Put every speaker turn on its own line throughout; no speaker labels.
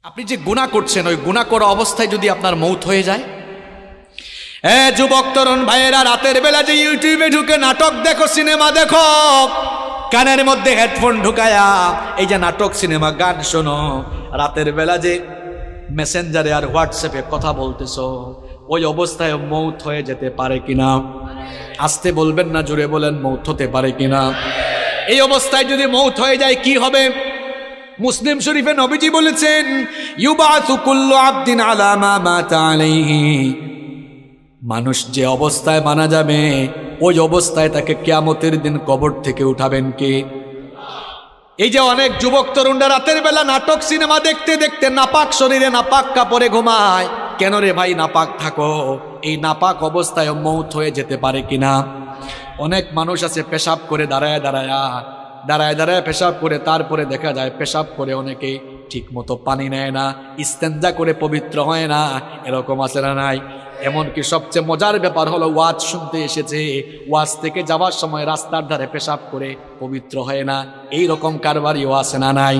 আপনি যে গুনাহ করছেন ওই গুনাহ করা অবস্থায় যদি আপনার মৌত হয়ে যায়, যুবক তরুণ ভাইয়েরা, রাতের বেলা যে ইউটিউবে ঢুকে নাটক দেখো, সিনেমা দেখো, কানের মধ্যে হেডফোন ঢুকায়া এই যে নাটক সিনেমা গান শোনো, রাতের বেলা যে মেসেঞ্জারে আর হোয়াটসঅ্যাপে কথা বলতেছো, ওই অবস্থায় মৌত হয়ে যেতে পারে কিনা? আসতে বলবেন না, জুড়ে বলেন মৌত হতে পারে কিনা? এই অবস্থায় যদি মৌত হয়ে যায় কি হবে? মুসলিম শরীফে নবীজি বলেছেন, ইউবাসু কুল্লু আবদিন আলা মা মাতা আলাইহি, মানুষ যে অবস্থায় মারা যাবে ওই অবস্থায় তাকে কিয়ামতের দিন কবর থেকে উঠাবেন কে? এই যে অনেক যুবক তরুণরা রাতের বেলা নাটক সিনেমা দেখতে দেখতে নাপাক শরীরে নাপাক কাপড়ে ঘুমায়। কেন রে ভাই নাপাক থাকো? এই নাপাক অবস্থায় মৌত হয়ে যেতে পারে কিনা? অনেক মানুষ আছে পেশাব করে দাঁড়ায় দাঁড়ায় পেশাব করে, তারপরে দেখা যায় পেশাব করে অনেকে ঠিক মতো পানি নেয় না, ইস্তেঞ্জা করে পবিত্র হয় না, এরকম আছে না নাই? এমনকি সবচেয়ে মজার ব্যাপার হলো ওয়াজ শুনতে এসেছে, ওয়াজ থেকে যাওয়ার সময় রাস্তার ধারে পেশাব করে পবিত্র হয় না, এই রকম কারবারিও আছে না নাই?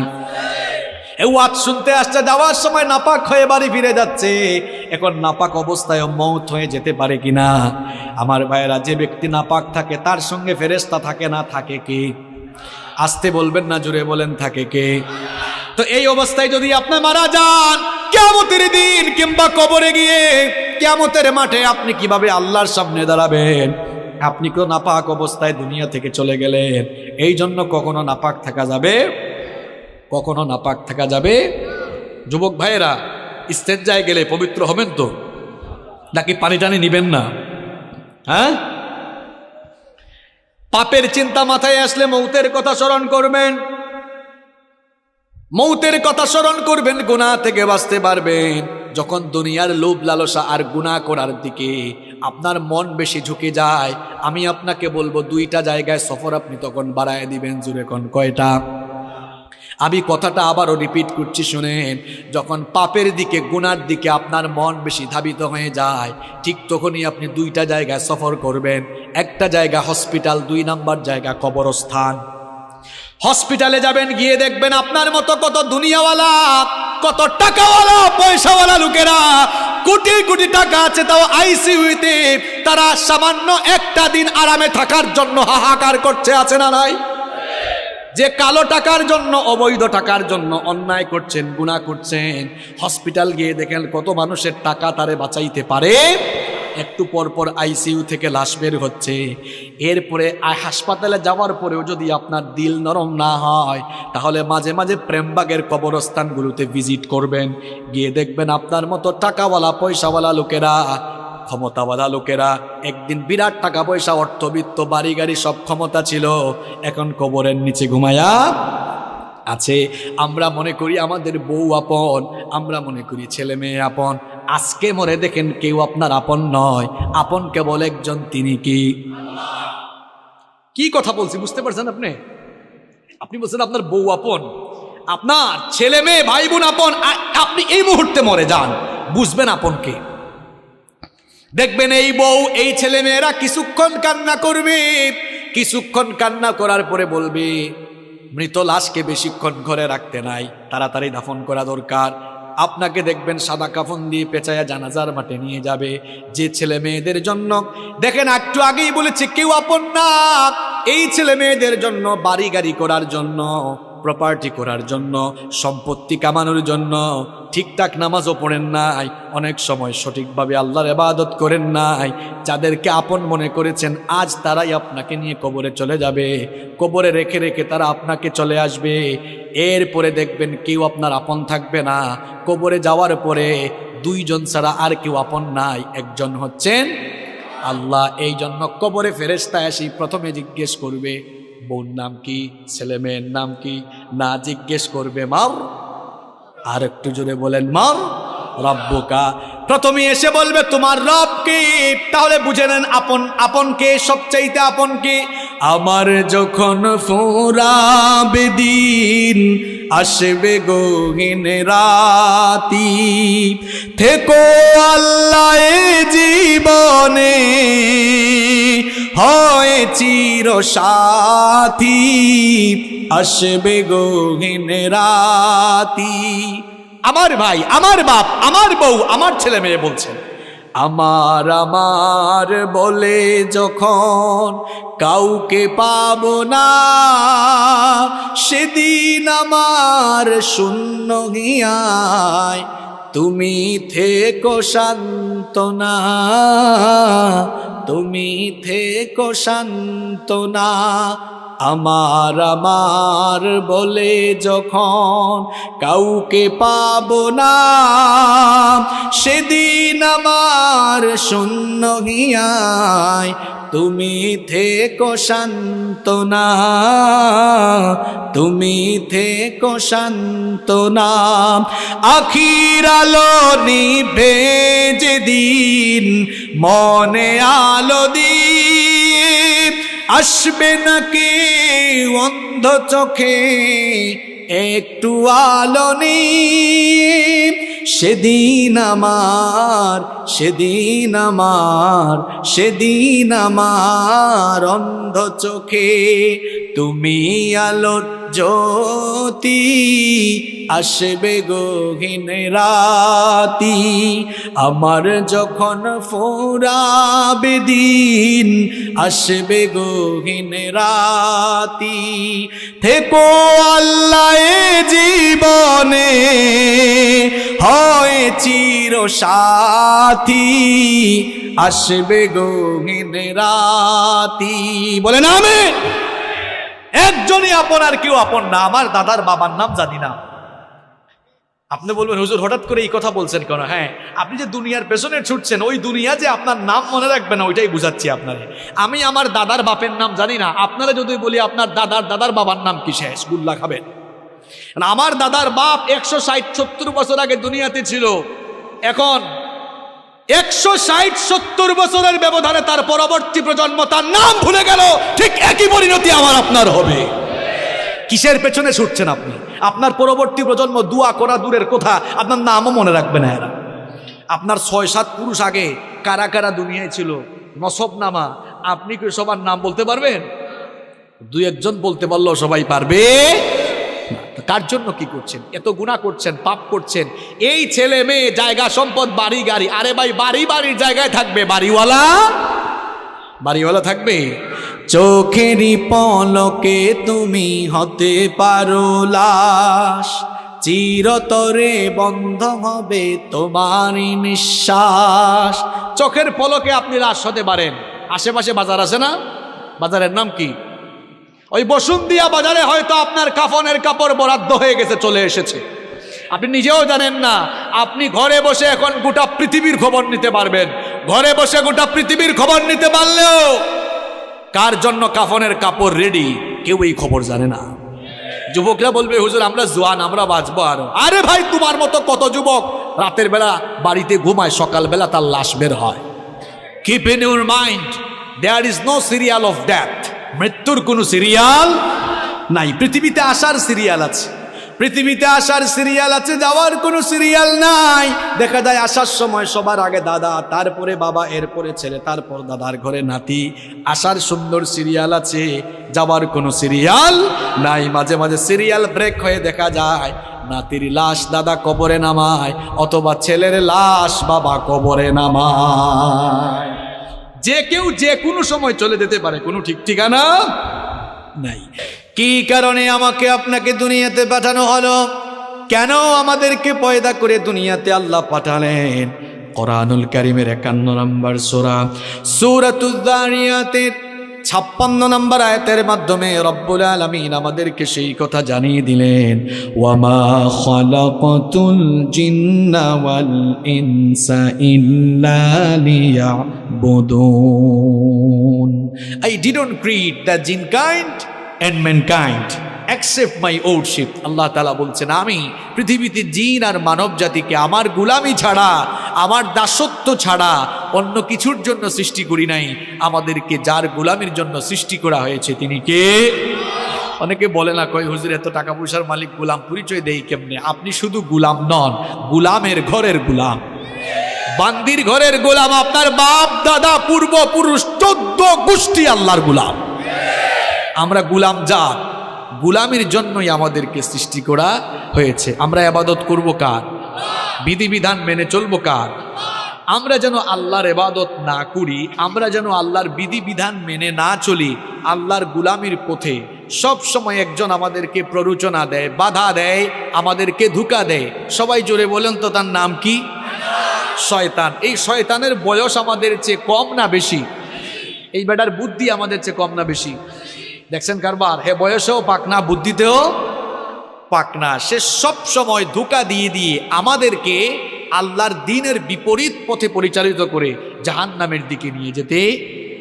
এই ওয়াজ শুনতে আসছে, যাওয়ার সময় নাপাক হয়ে বাড়ি ফিরে যাচ্ছে, এখন নাপাক অবস্থায় মৌত হয়ে যেতে পারে কিনা? আমার ভাইয়েরা, যে ব্যক্তি নাপাক থাকে তার সঙ্গে ফেরেশতা থাকে না, থাকে কে? আসতে বলবেন না, জুড়ে বলেন থাকে কে? তো এই অবস্থায় যদি আপনি মারা যান, কিয়ামতের দিন কিংবা কবরে গিয়ে কিয়ামতের মাঠে আপনি কিভাবে আল্লাহর সামনে দাঁড়াবেন? আপনি তো নাপাক অবস্থায় দুনিয়া থেকে চলে গেলেন। এই জন্য কখনো নাপাক থাকা যাবে, কখনো নাপাক থাকা যাবে। যুবক ভাইয়েরা, ইস্তেঞ্জায় গেলে পবিত্র হবেন তো, নাকি পানি টানি নিবেন না? হ্যাঁ, পাপের চিন্তা মাথায় আসলে মৌতের কথা স্মরণ করবেন, মৌতের কথা স্মরণ করবেন, গুনাহ থেকে বাঁচতে পারবেন। যখন দুনিয়ার লোভ লালসা আর গুনাহ করার দিকে আপনার মন বেশি ঝুঁকে যায়, আমি আপনাকে বলবো দুইটা জায়গায় সফর আপনি তখন বাড়ায় দিবেন। জুড়ে কোন কয়টা? আমি কথাটা আবারও রিপিট করছি, শুনেন। যখন পাপের দিকে গুনার দিকে আপনার মন বেশি ধাবিত হয়ে যায়, ঠিক তখনই আপনি দুইটা জায়গায় সফর করবেন। একটা জায়গা হসপিটাল, 2 নাম্বার জায়গা কবরস্থান। হসপিটালে যাবেন, গিয়ে দেখবেন আপনার মতো কত দুনিয়াওয়ালা, কত টাকাওয়ালা, পয়সাওয়ালা লোকেরা, কোটি কোটি টাকা আছে, তাও আইসিইউতে তারা সামান্য একটা দিন আরামে থাকার জন্য হাহাকার করছে, আছে না নাই? যে কালো টাকার জন্য, অবৈধ টাকার জন্য অন্যায় করছেন, গুনাহ করছেন, হসপিটাল গিয়ে দেখেন কত মানুষের টাকা তারে বাঁচাইতে পারে। একটু পর পর আইসিইউ থেকে লাশ বের হচ্ছে। এরপরে হাসপাতালে যাওয়ার পরেও যদি আপনার দিল নরম না হয়, তাহলে মাঝে মাঝে প্রেমবাগের কবরস্থানগুলোতে ভিজিট করবেন, গিয়ে দেখবেন আপনার মতো টাকাওয়ালা, পয়সাওয়ালা লোকেরা, ক্ষমতাওয়ালা লোকেরা, একদিন বিরাট টাকা পয়সা, অর্থবিত্ত, বাড়ি গাড়ি সব ক্ষমতা ছিল, এখন কবরের নিচে ঘুমায়া আছে। আমরা মনে করি আমাদের বউ আপন, আমরা মনে করি ছেলে মেয়ে আপন। আজকে মরে দেখেন কেউ আপনার আপন নয়, আপন কেবল একজন, তিনি কি? কি কথা বলছি বুঝতে পারছেন আপনি? আপনি বলছেন আপনার বউ আপন, আপনার ছেলে মেয়ে ভাই বোন আপন। আপনি এই মুহূর্তে মরে যান, বুঝবেন আপন কে। দেখবেন এই বউ, এই ছেলে মেয়েরা কিছুক্ষণ কান্না করবে, কিছুক্ষণ কান্না করার পরে বলবে মৃত লাশকে বেশিক্ষণ ঘরে রাখতে নাই, তাড়াতাড়ি দাফন করা দরকার। আপনাকে দেখবেন সাদা কাফন দিয়ে পেঁচায়া জানাজার মাঠে নিয়ে যাবে। যে ছেলে মেয়েদের জন্য, দেখেন একটু আগেই বলেছে কেউ আপন না, এই ছেলে মেয়েদের জন্য, বাড়ি গাড়ি করার জন্য, প্রপার্টি করার জন্য, সম্পত্তি কামানোর জন্য ঠিকঠাক নামাজও পড়েন নাই, অনেক সময় সঠিকভাবে আল্লাহর ইবাদত করেন নাই। যাদেরকে আপন মনে করেছেন, আজ তারাই আপনাকে নিয়ে কবরে চলে যাবে, কবরে রেখে রেখে তারা আপনাকে চলে আসবে। এরপরে দেখবেন কেউ আপনার আপন থাকবে না। কবরে যাওয়ার পরে 2 জন ছাড়া আর কেউ আপন নাই, একজন হচ্ছেন আল্লাহ। এই জন্য কবরে ফেরেশতা এসে প্রথমে জিজ্ঞেস করবে বোন নাম কি, ছেলে মেয়ের নাম কি, না জিজ্ঞেস করবে মার। আর একটু জোরে বলেন মার রব্বুকা। প্রথমে এসে বলবে তোমার রব কে। তাহলে বুঝে নেন আপন, আপন কে, সবচাইতে আপন কে। আমার যখন ফুরাবে দিন, আসবে গহীন রাতি, থেকো আল্লাহ জীবনে, হয় চির সাথী, আসবে গহীন রাতি। আমার ভাই, আমার বাপ, আমার বউ, আমার ছেলে মেয়ে বলছেন আমার আমার বলে যখন কাউকে পাবো না, সেদিন আমার শূন্য হিয়ায় তুমি থেকো সান্ত্বনা, তুমি থেকো সান্ত্বনা। আমার আমার বলে যখন কাউকে পাবো না, সেদিন আমার শূন্য হিয়ায় তুমি থেকো সান্ত্বনা, তুমি থেকো সান্ত্বনা। আখির আলো নিভে যেদিন মনে আলো দিয়ে আসবে না কেউ অন্ধ চোখে একটু আলো নিয়ে, সেদিন আমার, সেদিন আমার, সেদিন আমার অন্ধ চোখে তুমি আলোর জ্যোতি আসবে গহীন রাতি। আমার যখন ফুরাবে দিন আসবে গহীন রাতি, থেকো আল্লাহ এ জীবনে হয় চির সাথী আসবে গহীন রাতি। বলেন আমিন। একজনই আপন আর কেউ আপন না। আমার দাদার বাবার নাম জানি না। আপনি বলবেন হুজুর হঠাৎ করে এই কথা বলছেন কেন? হ্যাঁ, আপনি যে দুনিয়ার পেছনে ছুটছেন, ওই দুনিয়া যে আপনার নাম মনে রাখবে না, ওইটাই বুঝাচ্ছি আপনারে। আমি আমার দাদার বাপের নাম জানি না। আপনারা যদি বলি আপনার দাদার বাবার নাম কি, শেষ গুল্লা খাবেন। আমার দাদার বাপ 160-70 বছর আগে দুনিয়াতে ছিল। এখন 160-70 বছরের ব্যবধানে তার পরবর্তী প্রজন্ম তার নাম ভুলে গেল। ঠিক একই পরিণতি আমার আপনার হবে। কিসের পেছনে ছুটছেন আপনি? আপনার পরবর্তী প্রজন্ম দোয়া করা দূরের কথা, আপনার নামও মনে রাখবে না এরা। আপনার 6-7 পুরুষ আগে কারা কারা দুনিয়ায় ছিল, নসব নামা, আপনি কি সবার নাম বলতে পারবেন? 2-1 বলতে পারলেও সবাই পারবে। কার জন্য কি করছেন? এত গুনাহ করছেন, পাপ করছেন। এই ছেলে মেয়ে, জায়গা সম্পদ, বাড়ি গাড়ি, আরে ভাই বাড়ির জায়গায় থাকবে, বাড়িওয়ালা থাকবে। চোখেরই পলকে তুমি হতে পারো লাশ, চিরতরে বন্ধ হবে তোমারই নিঃশ্বাস। চোখের পলকে আপনি লাশ হতে পারেন। আশেপাশে বাজার আছে না? বাজারের নাম কি? ওই বসুন্ধিয়া বাজারে হয়তো আপনার কাফনের কাপড় বরাদ্দ হয়ে গেছে, চলে এসেছে, আপনি নিজেও জানেন না। আপনি ঘরে বসে এখন গোটা পৃথিবীর খবর নিতে পারবেন। ঘরে বসে গোটা পৃথিবীর খবর নিতে পারলেও কার জন্য কাফনের কাপড় রেডি, কেউ এই খবর জানে না। যুবকরা বলবে হুজুর আমরা জোয়ান, আমরা বাঁচবো আরো। আরে ভাই, তোমার মতো কত যুবক রাতের বেলা বাড়িতে ঘুমায়, সকালবেলা তার লাশ বের হয়। Keep in your mind, there is no serial of death. মৃত্যুর কোনো সিরিয়াল নাই। পৃথিবীতে আসার সিরিয়াল আছে, পৃথিবীতে আসার সিরিয়াল আছে, যাওয়ার কোনো সিরিয়াল নাই। দেখা যায় আসার সময় সবার আগে দাদা, তারপরে বাবা, এরপরে ছেলে, তারপর দাদার ঘরে নাতি। আসার সুন্দর সিরিয়াল আছে, যাওয়ার কোনো সিরিয়াল নাই। মাঝে মাঝে সিরিয়াল ব্রেক হয়ে দেখা যায় নাতির লাশ দাদা কবরে নামায়, অথবা ছেলের লাশ বাবা কবরে নামায়। যে কেউ যে কোনো সময় চলে যেতে পারে, কোনো ঠিক ঠিকানা নাই। কি কারণে আমাকে আপনাকে দুনিয়াতে পাঠানো হলো? কেন আমাদেরকে পয়দা করে দুনিয়াতে আল্লাহ পাঠালেন? কোরআনুল কারীমের 51 নম্বর সূরা সূরাতুয যারিয়াতের 56 নম্বর আয়াতের মাধ্যমে রব্বুল আলামিন আমাদেরকে সেই কথা জানিয়ে দিলেন, ওয়ামা খালাকাতুল জিন্না ওয়াল ইনসা ইল্লা লিয়াবুদুন। I didn't create the jinn kind and mankind except my lordship. আল্লাহ তাআলা বলছেন, আমি পৃথিবীতে জিন আর মানব জাতিকে আমার গোলামি ছাড়া, আমার দাসত্ব ছাড়া অন্য কিছুর জন্য সৃষ্টি করি নাই। আমাদেরকে যার গোলামির জন্য সৃষ্টি করা হয়েছে তিনি কে? অনেকে বলে না, কয় হুজুর এত টাকা পয়সার মালিক, গোলাম পরিচয় দেই কেমনে? আপনি শুধু গোলাম নন, গোলামের ঘরের গোলাম, বান্দির ঘরের গোলাম। আপনার বাপ দাদা পূর্বপুরুষ 14 গোষ্ঠী আল্লাহর গোলাম। আমরা গোলাম জাত, গোলামির জন্যই আমাদেরকে সৃষ্টি করা হয়েছে। আমরা ইবাদত করব কার? বিধিবিধান মেনে চলবো কার? আমরা যেন আল্লাহর ইবাদত না করি, আমরা যেন আল্লাহর বিধিবিধান মেনে না চলি, আল্লাহর গুলামির পথে সব সময় একজন আমাদেরকে প্ররোচনা দেয়, বাধা দেয়, আমাদেরকে ধোঁকা দেয়। সবাই জোরে বলেন তো, তার নাম কি? শয়তান। এই শয়তানের বয়স আমাদের চেয়ে কম না বেশি? এই বেটার বুদ্ধি আমাদের চেয়ে কম না বেশি? দেখছেন কারবার, হে বয়সেও পাকনা, বুদ্ধিতেও পাকনা। সে সব সময় ধোঁকা দিয়ে দিয়ে আমাদেরকে আল্লাহর দ্বীনের বিপরীত পথে পরিচালিত করে জাহান্নামের দিকে নিয়ে যেতে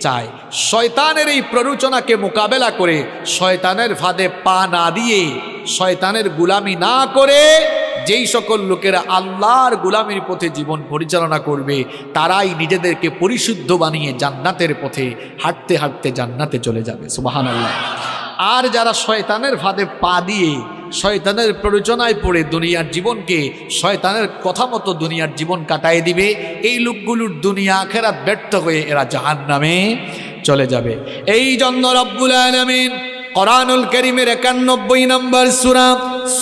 চায়। শয়তানের এই প্ররোচনাকে মোকাবেলা করে, শয়তানের ফাঁদে পা না দিয়ে, শয়তানের গুলামি না করে যেই সকল লোকেরা আল্লাহর গুলামির পথে জীবন পরিচালনা করবে, তারাই নিজেদেরকে পরিশুদ্ধ বানিয়ে জান্নাতের পথে হাঁটতে হাঁটতে জান্নাতে চলে যাবে। সুবহানাল্লাহ। আর যারা শয়তানের ফাঁদে পা দিয়ে, শয়তানের প্ররোচনায় পড়ে দুনিয়ার জীবনকে শয়তানের কথা মতো দুনিয়ার জীবন কাটায় দিবে, এই লোকগুলোর দুনিয়া আখিরাত ব্যর্থ হয়ে এরা জাহান্নামে চলে যাবে। এই জন্য রব্বুল আলামিন কোরআনুল কারীমের 91 নম্বর সূরা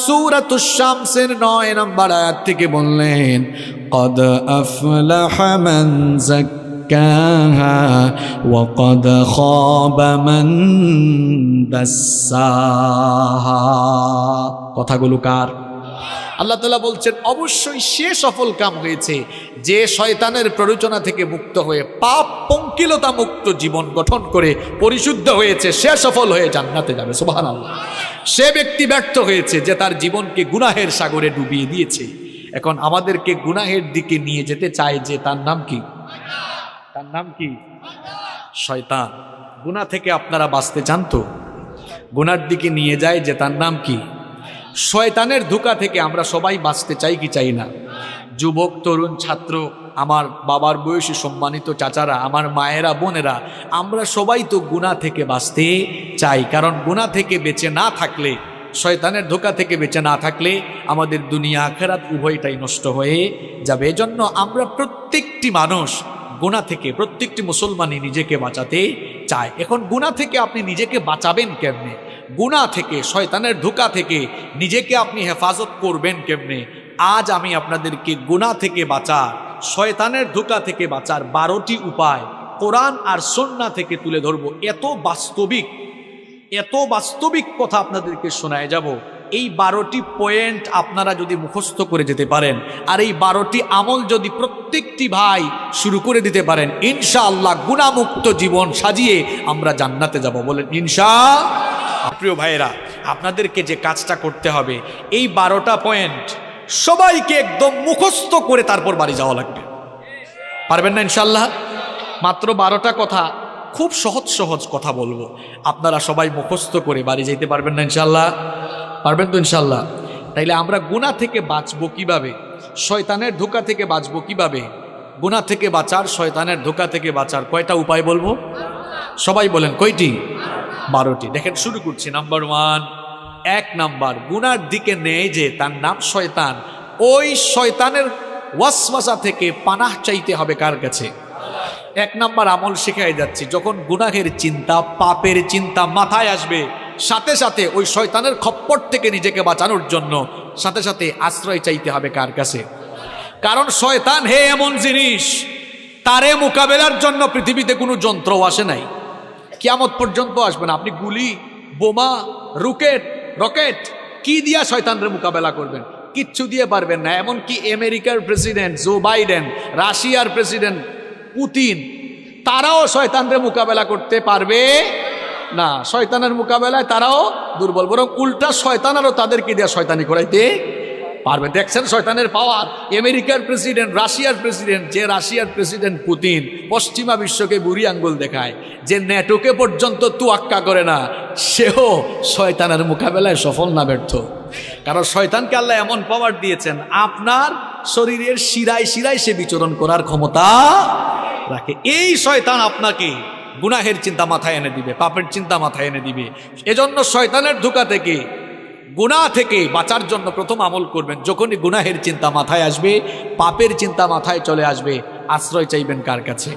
সূরাতুশ শামসের 9 নম্বর আয়াত থেকে বললেন, কদ আফলাহা মান যাক্কাহা ওয়া কদ খাবা মান দাসসাহা। কথাগুলো কার? আল্লাহ তাআলা বলছেন অবশ্যই সে সফল কাম হয়েছে যে শয়তানের প্ররোচনা থেকে মুক্ত হয়ে পাপ পঙ্কিলতা মুক্ত জীবন গঠন করে পরিশুদ্ধ হয়েছে, সে সফল হয়ে জান্নাতে যাবে। সুবহানাল্লাহ। সে ব্যক্তি ব্যর্থ হয়েছে যে তার জীবনকে গুনাহের সাগরে ডুবিয়ে দিয়েছে। এখন আমাদেরকে গুনাহের দিকে নিয়ে যেতে চায় যে, তার নাম কি? তার নাম কি? শয়তান। গুনাহ থেকে আপনারা বাঁচতে চান তো? গুনার দিকে নিয়ে যায় যে, তার নাম কি? শয়তানের ধোঁকা থেকে আমরা সবাই বাঁচতে চাই কি চাই না? যুবক, তরুণ, ছাত্র, আমার বাবার বয়সী সম্মানিত চাচারা, আমার মায়েরা, বোনেরা, আমরা সবাই তো গুনাহ থেকে বাঁচতে চাই। কারণ গুনাহ থেকে বেঁচে না থাকলে, শয়তানের ধোঁকা থেকে বেঁচে না থাকলে আমাদের দুনিয়া আখিরাত উভয়টাই নষ্ট হয়ে যাবে। এজন্য আমরা প্রত্যেকটি মানুষ গুনাহ থেকে, প্রত্যেকটি মুসলমানই নিজেকে বাঁচাতে চায়। এখন গুনাহ থেকে আপনি নিজেকে বাঁচাবেন কেমনে? গুনাহ থেকে, শয়তানের ধোঁকা থেকে নিজেকে আপনি হেফাজত করবেন কেমনে? আজ আমি আপনাদেরকে গুনাহ থেকে বাঁচা, শয়তানের ধোঁকা থেকে বাঁচার 12টি উপায় কোরআন আর সুন্নাহ থেকে তুলে ধরব। এত বাস্তবিক কথা আপনাদেরকে শোনায় যাব। এই 12টি পয়েন্ট আপনারা যদি মুখস্থ করে যেতে পারেন, আর এই 12টি আমল যদি প্রত্যেকটি ভাই শুরু করে দিতে পারেন, ইনশাআল্লাহ গুনাহমুক্ত জীবন সাজিয়ে আমরা জান্নাতে যাব। বলেন ইনশাআল্লাহ। প্রিয় ভাইয়েরা, আপনাদেরকে যে কাজটা করতে হবে, এই 12টা পয়েন্ট সবাইকে একদম মুখস্থ করে তারপর বাড়ি যাওয়া লাগবে। পারবেন না ইনশাআল্লাহ? মাত্র 12টা কথা, খুব সহজ কথা বলবো, আপনারা সবাই মুখস্থ করে বাড়ি যেতে পারবেন না ইনশাআল্লাহ? পারবেন তো ইনশাআল্লাহ? তাইলে আমরা গুনাহ থেকে বাঁচবো কিভাবে, শয়তানের ধোঁকা থেকে বাঁচবো কিভাবে? গুনাহ থেকে বাঁচার, শয়তানের ধোঁকা থেকে বাঁচার কয়টা উপায় বলবো? সবাই বলেন কয়টি? 12টি। দেখেন, শুরু করছি। নাম্বার 1, 1 নাম্বার, গুনার দিকে নেয় যে তার নাম শয়তান, ওই শয়তানের ওয়াসওয়াসা থেকে পানাহ চাইতে হবে কার কাছে? 1 নাম্বার আমল শিখাই যাচ্ছি। যখন গুনাহের চিন্তা, পাপের চিন্তা মাথায় আসবে, সাথে সাথে ওই শয়তানের খপ্পর থেকে নিজেকে বাঁচানোর জন্য সাথে সাথে আশ্রয় চাইতে হবে কার কাছে? কারণ শয়তান হে এমন জিনিস, তারে মোকাবেলার জন্য পৃথিবীতে কোনো যন্ত্র আসে নাই, কিয়ামত পর্যন্ত আসবে না। আপনি গুলি, বোমা, রকেট কি দিয়া শয়তানের মোকাবেলা করবেন? কিচ্ছু দিয়ে পারবেন না। এমনকি আমেরিকার প্রেসিডেন্ট জো বাইডেন, রাশিয়ার প্রেসিডেন্ট পুতিন, তারাও শয়তানের মোকাবেলা করতে পারবে না। শয়তানের মোকাবেলায় তারাও দুর্বল, বরং উল্টা শয়তানেরও তাদেরকে দিয়ে শয়তানি করাইতে পারবে। দেখছেন শয়তানের পাওয়ার। আমেরিকার প্রেসিডেন্ট, রাশিয়ার প্রেসিডেন্ট, যে রাশিয়ার প্রেসিডেন্ট পুতিন পশ্চিমা বিশ্বকে বুড়ি আঙ্গুল দেখায়, যে ন্যাটোকে পর্যন্ত তুয়াক্কা করে না, সেও শয়তানের মোকাবেলায় সফল না ব্যর্থ। কারণ শয়তানকে আল্লাহ এমন পাওয়ার দিয়েছেন, আপনার শরীরের শিরায় শিরায় সে বিচরণ করার ক্ষমতা রাখে। এই শয়তান আপনাকে গুনাহের চিন্তা মাথায় এনে দিবে, পাপের চিন্তা মাথায় এনে দিবে। এজন্য শয়তানের ধোঁকা থেকে, গুনাহ থেকে বাঁচার জন্য প্রথম আমল করবেন, যখনই গুনাহের চিন্তা মাথায় আসবে, পাপের চিন্তা মাথায় চলে আসবে, আশ্রয় চাইবেন কার কাছে?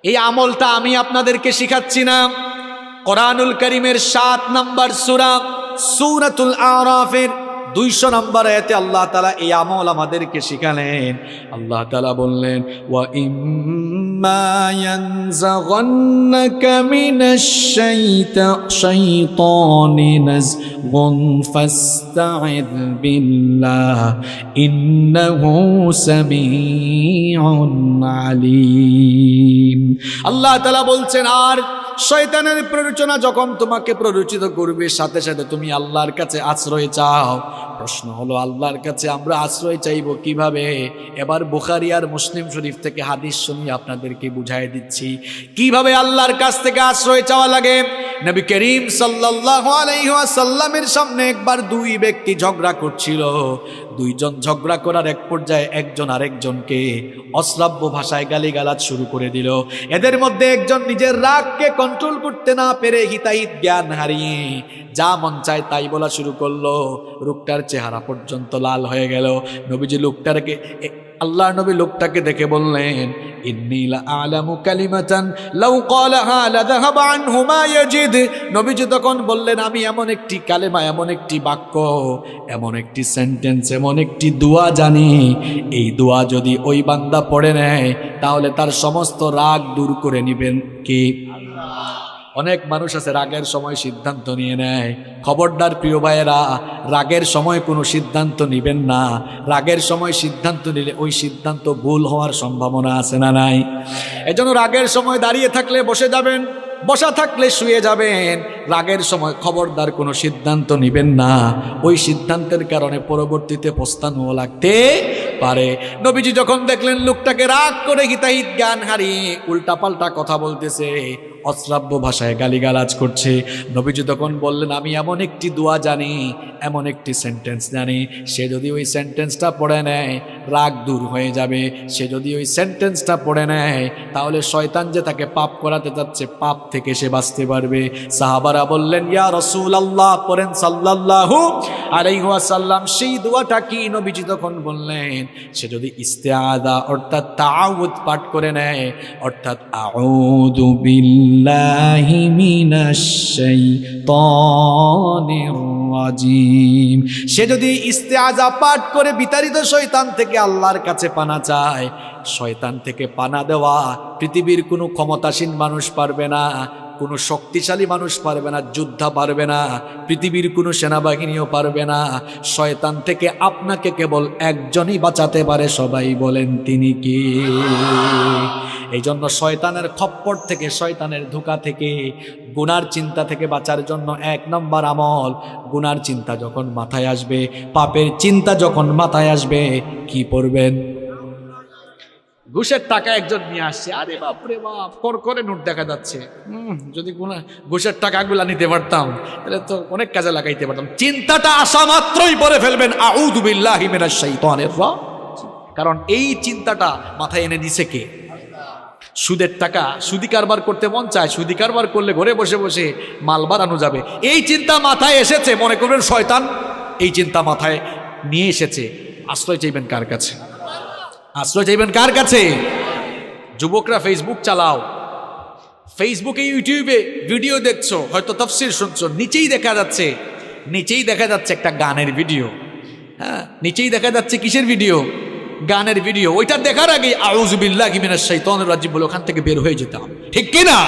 এই আমলটা আমি আপনাদেরকে শিখাচ্ছি না, কোরআনুল কারীমের 7 নম্বর সূরা সূরাতুল আরাফের 200 নম্বর আয়াতে আল্লাহ তাআলা এই আমল আমাদেরকে শিখালেন। আল্লাহ তাআলা বললেন, ওয়া ইম্মা ইয়ানজাগান্নাকা মিনাশ শাইতানি নাযগুন ফাস্তাইয বিল্লাহ ইন্নাহু সামিউন আলীম। আল্লাহ তাআলা বলছেন, আর শয়তানের প্ররোচনা যখন তোমাকে প্ররোচিত করবে, সাথে সাথে তুমি আল্লাহর কাছে আশ্রয় চাও। প্রশ্ন হলো, আল্লাহর কাছে আমরা আশ্রয় চাইব কিভাবে? এবার বুখারী আর মুসলিম শরীফ থেকে হাদিস শুনিয়ে আপনাদেরকে বুঝাই দিচ্ছি কিভাবে আল্লাহর কাছ থেকে আশ্রয় চাওয়া লাগে। নবী করিম সাল্লাল্লাহু আলাইহি ওয়াসাল্লামের সামনে একবার দুই ব্যক্তি ঝগড়া করছিল। দুইজন ঝগড়া করার এক পর্যায়ে একজন আরেকজনকে অশ্রাব্য ভাষায় গালিগালাজ শুরু করে দিল। এদের মধ্যে একজন নিজের রাগকে কন্ট্রোল করতে না পেরে হিতাহিত জ্ঞান হারিয়ে যা মন চায় তাই বলা শুরু করলো। লোকটার চেহারা পর্যন্ত লাল হয়ে গেল। নবীজি লোকটাকে আল্লাহর নবী লোকটাকে দেখে বললেন, ইন্নী লা আ'লামু কালিমাতান লাউ ক্বালাহা লাযাহাবা আনহু মা ইয়াজিদ। নবীজি তখন বললেন, আমি এমন একটি কালেমা, এমন একটি বাক্য, এমন একটি সেন্টেন্স, এমন একটি দোয়া জানি, এই দোয়া যদি ওই বান্দা পড়ে নেয় তাহলে তার সমস্ত রাগ দূর করে নেবেন কে? অনেক মানুষ আছে রাগের সময় সিদ্ধান্ত নিয়ে নেয়। খবরদার প্রিয় ভাইয়েরা, রাগের সময় কোনো সিদ্ধান্ত নেবেন না। রাগের সময় সিদ্ধান্ত নিলে ওই সিদ্ধান্ত ভুল হওয়ার সম্ভাবনা আছে না নাই? এজন্য রাগের সময় দাঁড়িয়ে থাকলে বসে যাবেন, বসা থাকলে শুয়ে যাবেন। রাগের সময় খবরদার কোনো সিদ্ধান্ত নেবেন না, ওই সিদ্ধান্তের কারণে পরবর্তীতে পস্তানো লাগতে পারে। নবীজি যখন দেখলেন লোকটাকে রাগ করে হিতাহিত জ্ঞান হারিয়ে উল্টাপাল্টা কথা বলতেছে, অশ্রাব্য ভাষায় গালিগালাজ করছে, নবীজি তখন বললেন, আমি এমন একটি দোয়া জানি, এমন একটি সেন্টেন্স জানি, সে যদি ওই সেন্টেন্সটা পড়ে নেয় রাগ দূর হয়ে যাবে। সে যদি ওই সেন্টেন্সটা পড়ে নেয় তাহলে শয়তান যে তাকে পাপ করাতে যাচ্ছে, পাপ থেকে সে বাঁচতে পারবে। সাহাবারা বললেন, ইয়া রাসূলুল্লাহ, পড়েন সাল্লাল্লাহু আলাইহি ওয়াসাল্লাম। সেই দোয়াটা কি? নবীজি তখন বললেন, সে যদি ইস্তেআযা অর্থাৎ তাআউযু পাঠ করে নেয়, অর্থাৎ আউযু বিল্লাহি মিনাশ শাইতানির রাজিম, সে যদি ইস্তেআযা পাঠ করে বিতাড়িত শয়তান থেকে আল্লাহর কাছে পানা চায়। শয়তান থেকে পানা দেওয়া পৃথিবীর কোনো ক্ষমতাসীন মানুষ পারবে না, কোনো শক্তিশালী মানুষ পারবে না, যোদ্ধা পারবে না, পৃথিবীর কোনো সেনাবাহিনীও পারবে না। শয়তান থেকে আপনাকে কেবল একজনই বাঁচাতে পারে, সবাই বলেন তিনি কি? এই জন্য শয়তানের খপ্পর থেকে, শয়তানের ধোঁকা থেকে, গুনার চিন্তা থেকে বাঁচার জন্য 1 নম্বর আমল, গুনার চিন্তা যখন মাথায় আসবে, পাপের চিন্তা যখন মাথায় আসবে, কি পড়বেন? ঘুষের টাকা একজন নিয়ে আসছে, আরে বাপ রে বাপ, করে নোট দেখা যাচ্ছে, যদি ঘুষের টাকাগুলা নিতে পারতাম তাহলে তো অনেক কাজে লাগাইতে পারতাম। চিন্তাটা আসা মাত্রই পরে ফেলবেন আউযু বিল্লাহি মিনাশ শাইতানির রাজিম, কারণ এই চিন্তাটা মাথায় এনে দিছে কে? সুদের টাকা, সুদি কারবার করতে মন চায়, সুদি কারবার করলে ঘরে বসে বসে মাল বাড়ানো যাবে, এই চিন্তা মাথায় এসেছে, মনে করবেন শয়তান এই চিন্তা মাথায় নিয়ে এসেছে। আশ্রয় চাইবেন কার কাছে? আশ্রয় চাইবেন কার কাছে? যুবকরা ফেসবুক চালাও, ফেসবুকে ইউটিউবে ভিডিও দেখছো, হয়তো তাফসীর শুনছো, নিচেই দেখা যাচ্ছে একটা গানের ভিডিও। হ্যাঁ, নিচেই দেখা যাচ্ছে কিসের ভিডিও? গানের ভিডিও। ওইটা দেখার আগে আউযু বিল্লাহি মিনাশ শাইতানির রাজিম বলে ওখান থেকে বের হয়ে যেতাম, ঠিক কিনা?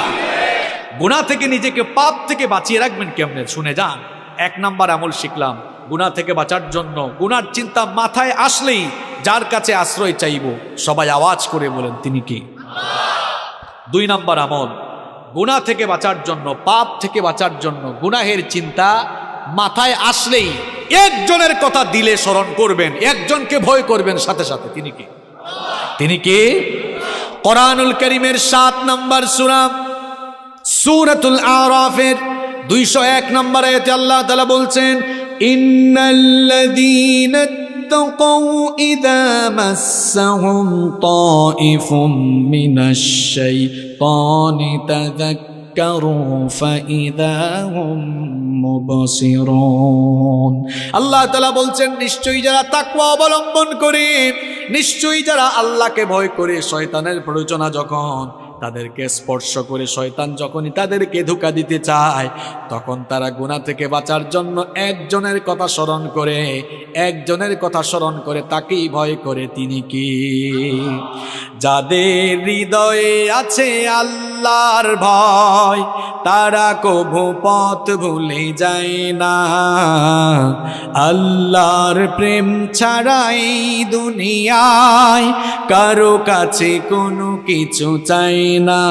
গুনাহ থেকে নিজেকে, পাপ থেকে বাঁচিয়ে রাখবেন কেমনে? শুনে যান। 1 নাম্বার আমল শিখলাম, গুনাহ থেকে বাঁচার জন্য গুনার চিন্তা মাথায় আসলেই যার কাছে আশ্রয় চাইব, সবাই আওয়াজ করে বলেন তিনি কি? 2 নাম্বার আমল, গুনাহ থেকে বাঁচার জন্য, পাপ থেকে বাঁচার জন্য গুনাহের চিন্তা মাথায় আসলেই একজনের কথা দিলে স্মরণ করবেন, একজনকে ভয় করবেন সাথে সাথে, তিনি কি? তিনি কি? কোরআনুল কারীমের 7 নম্বর সূরা সূরাতুল আরাফের 201 নম্বর আয়াতে আল্লাহ তাআলা বলছেন, ইন্নাল্লাযীনা তাকাউ ইযা মাসসাহুম তাইফুম মিনাশ শাইতানি তাযাক্কারু ফাইযা হুম মুবসিরুন। আল্লাহ তাআলা বলছেন, নিশ্চয়ই যারা তাকওয়া অবলম্বন করে, নিশ্চয়ই যারা আল্লাহকে ভয় করে, শয়তানের প্ররোচনা যখন তাদেরকে স্পর্শ করে শয়তান যখনই তাদেরকে ধোঁকা দিতে চায়, তখন তারা গুনাহ থেকে বাঁচার জন্য একজনের কথা স্মরণ করে, একজনের কথা স্মরণ করে তাকেই ভয় করে। তিনি কি? যাদের হৃদয়ে আছে আল্লাহর ভয়, তারা কভু পথ ভুলে যায় না। আল্লাহর প্রেম ছাড়াই দুনিয়ায় কারো কাছে কোনো কিছু চাই না,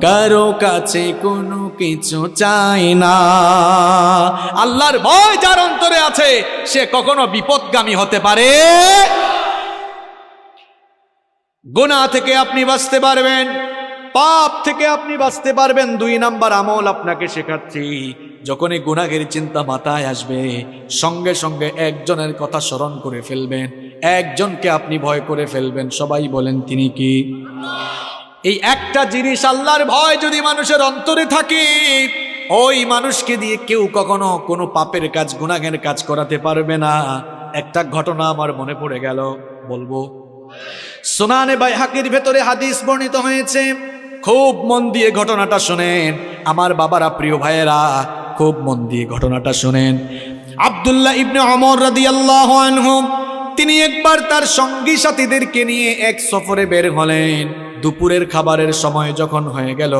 কারো কাছে কোনো কিছু চাই না। আল্লাহর ভয় যার অন্তরে আছে সে কখনো বিপদগামী হতে পারে। গুনাহ থেকে আপনি বাঁচতে পারবেন, পাপ থেকে আপনি বাঁচতে পারবেন। 2 নাম্বার আমল আপনাকে শেখাচ্ছি, যখনই গুনাহের চিন্তা মাথায় আসবে সঙ্গে সঙ্গে একজনের কথা স্মরণ করে ফেলবেন, একজনকে আপনি ভয় করে ফেলবেন। সবাই বলেন তিনি কি? এই একটা জিনিস, আল্লাহর ভয় যদি মানুষের অন্তরে থাকে, ওই মানুষকে দিয়ে কেউ কখনো কোনো পাপের কাজ, গুনাহের কাজ করাতে পারবে না। একটা ঘটনা আমার মনে পড়ে গেল, বলবো। সুনানে বাইহাকির ভেতরে হাদিস বর্ণিত হয়েছে, খুব মন দিয়ে ঘটনাটা শুনেন আমার বাবারা, প্রিয় ভাইয়েরা, খুব মন দিয়ে ঘটনাটা শুনেন। আব্দুল্লাহ ইবনে ওমর রাদিয়াল্লাহু আনহু তিনি একবার তার সঙ্গী সাথীদেরকে নিয়ে এক সফরে বের হলেন। দুপুরের খাবারের সময় যখন হয়ে গেল,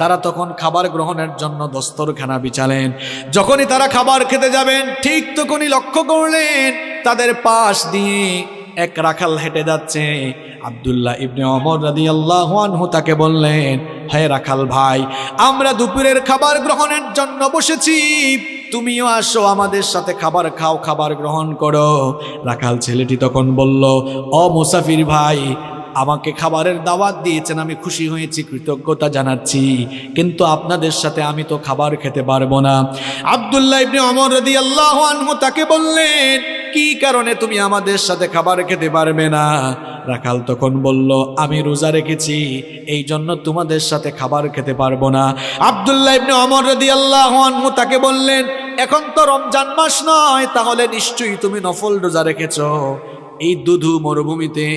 তারা তখন খাবার গ্রহণের জন্য দস্তরখানা বিছালেন। যখনই তারা খাবার খেতে যাবেন, ঠিক তখনই লক্ষ্য করলেন তাদের পাশ দিয়ে এক রাখাল হেঁটে যাচ্ছে। আব্দুল্লাহ ইবনে ওমর রাদিয়াল্লাহু আনহু তাকে বললেন, হে রাখাল ভাই, আমরা দুপুরের খাবার গ্রহণের জন্য বসেছি, তুমিও আসো, আমাদের সাথে খাবার খাও, খাবার গ্রহণ করো। রাখাল ছেলেটি তখন বলল, ও মুসাফির ভাই, আমাকে খাবারের দাওয়াত দিয়েছেন, আমি খুশি হয়েছি, কৃতজ্ঞতা জানাচ্ছি, কিন্তু আপনাদের সাথে আমি তো খাবার খেতে পারবো না। আব্দুল্লাহ ইবনে ওমর রাদিয়াল্লাহু আনহু তাকে বললেন, কি কারণে তুমি আমাদের সাথে খাবার খেতে পারবে না? রাখাল তখন বলল, আমি রোজা রেখেছি, এই জন্য তোমাদের সাথে খাবার খেতে পারবো না। আব্দুল্লাহ ইবনে ওমর রাদিয়াল্লাহু আনহু তাকে বললেন, এখন তো রমজান মাস নয়, তাহলে নিশ্চয়ই তুমি নফল রোজা রেখেছো। এই দুধু মরুভূমিতে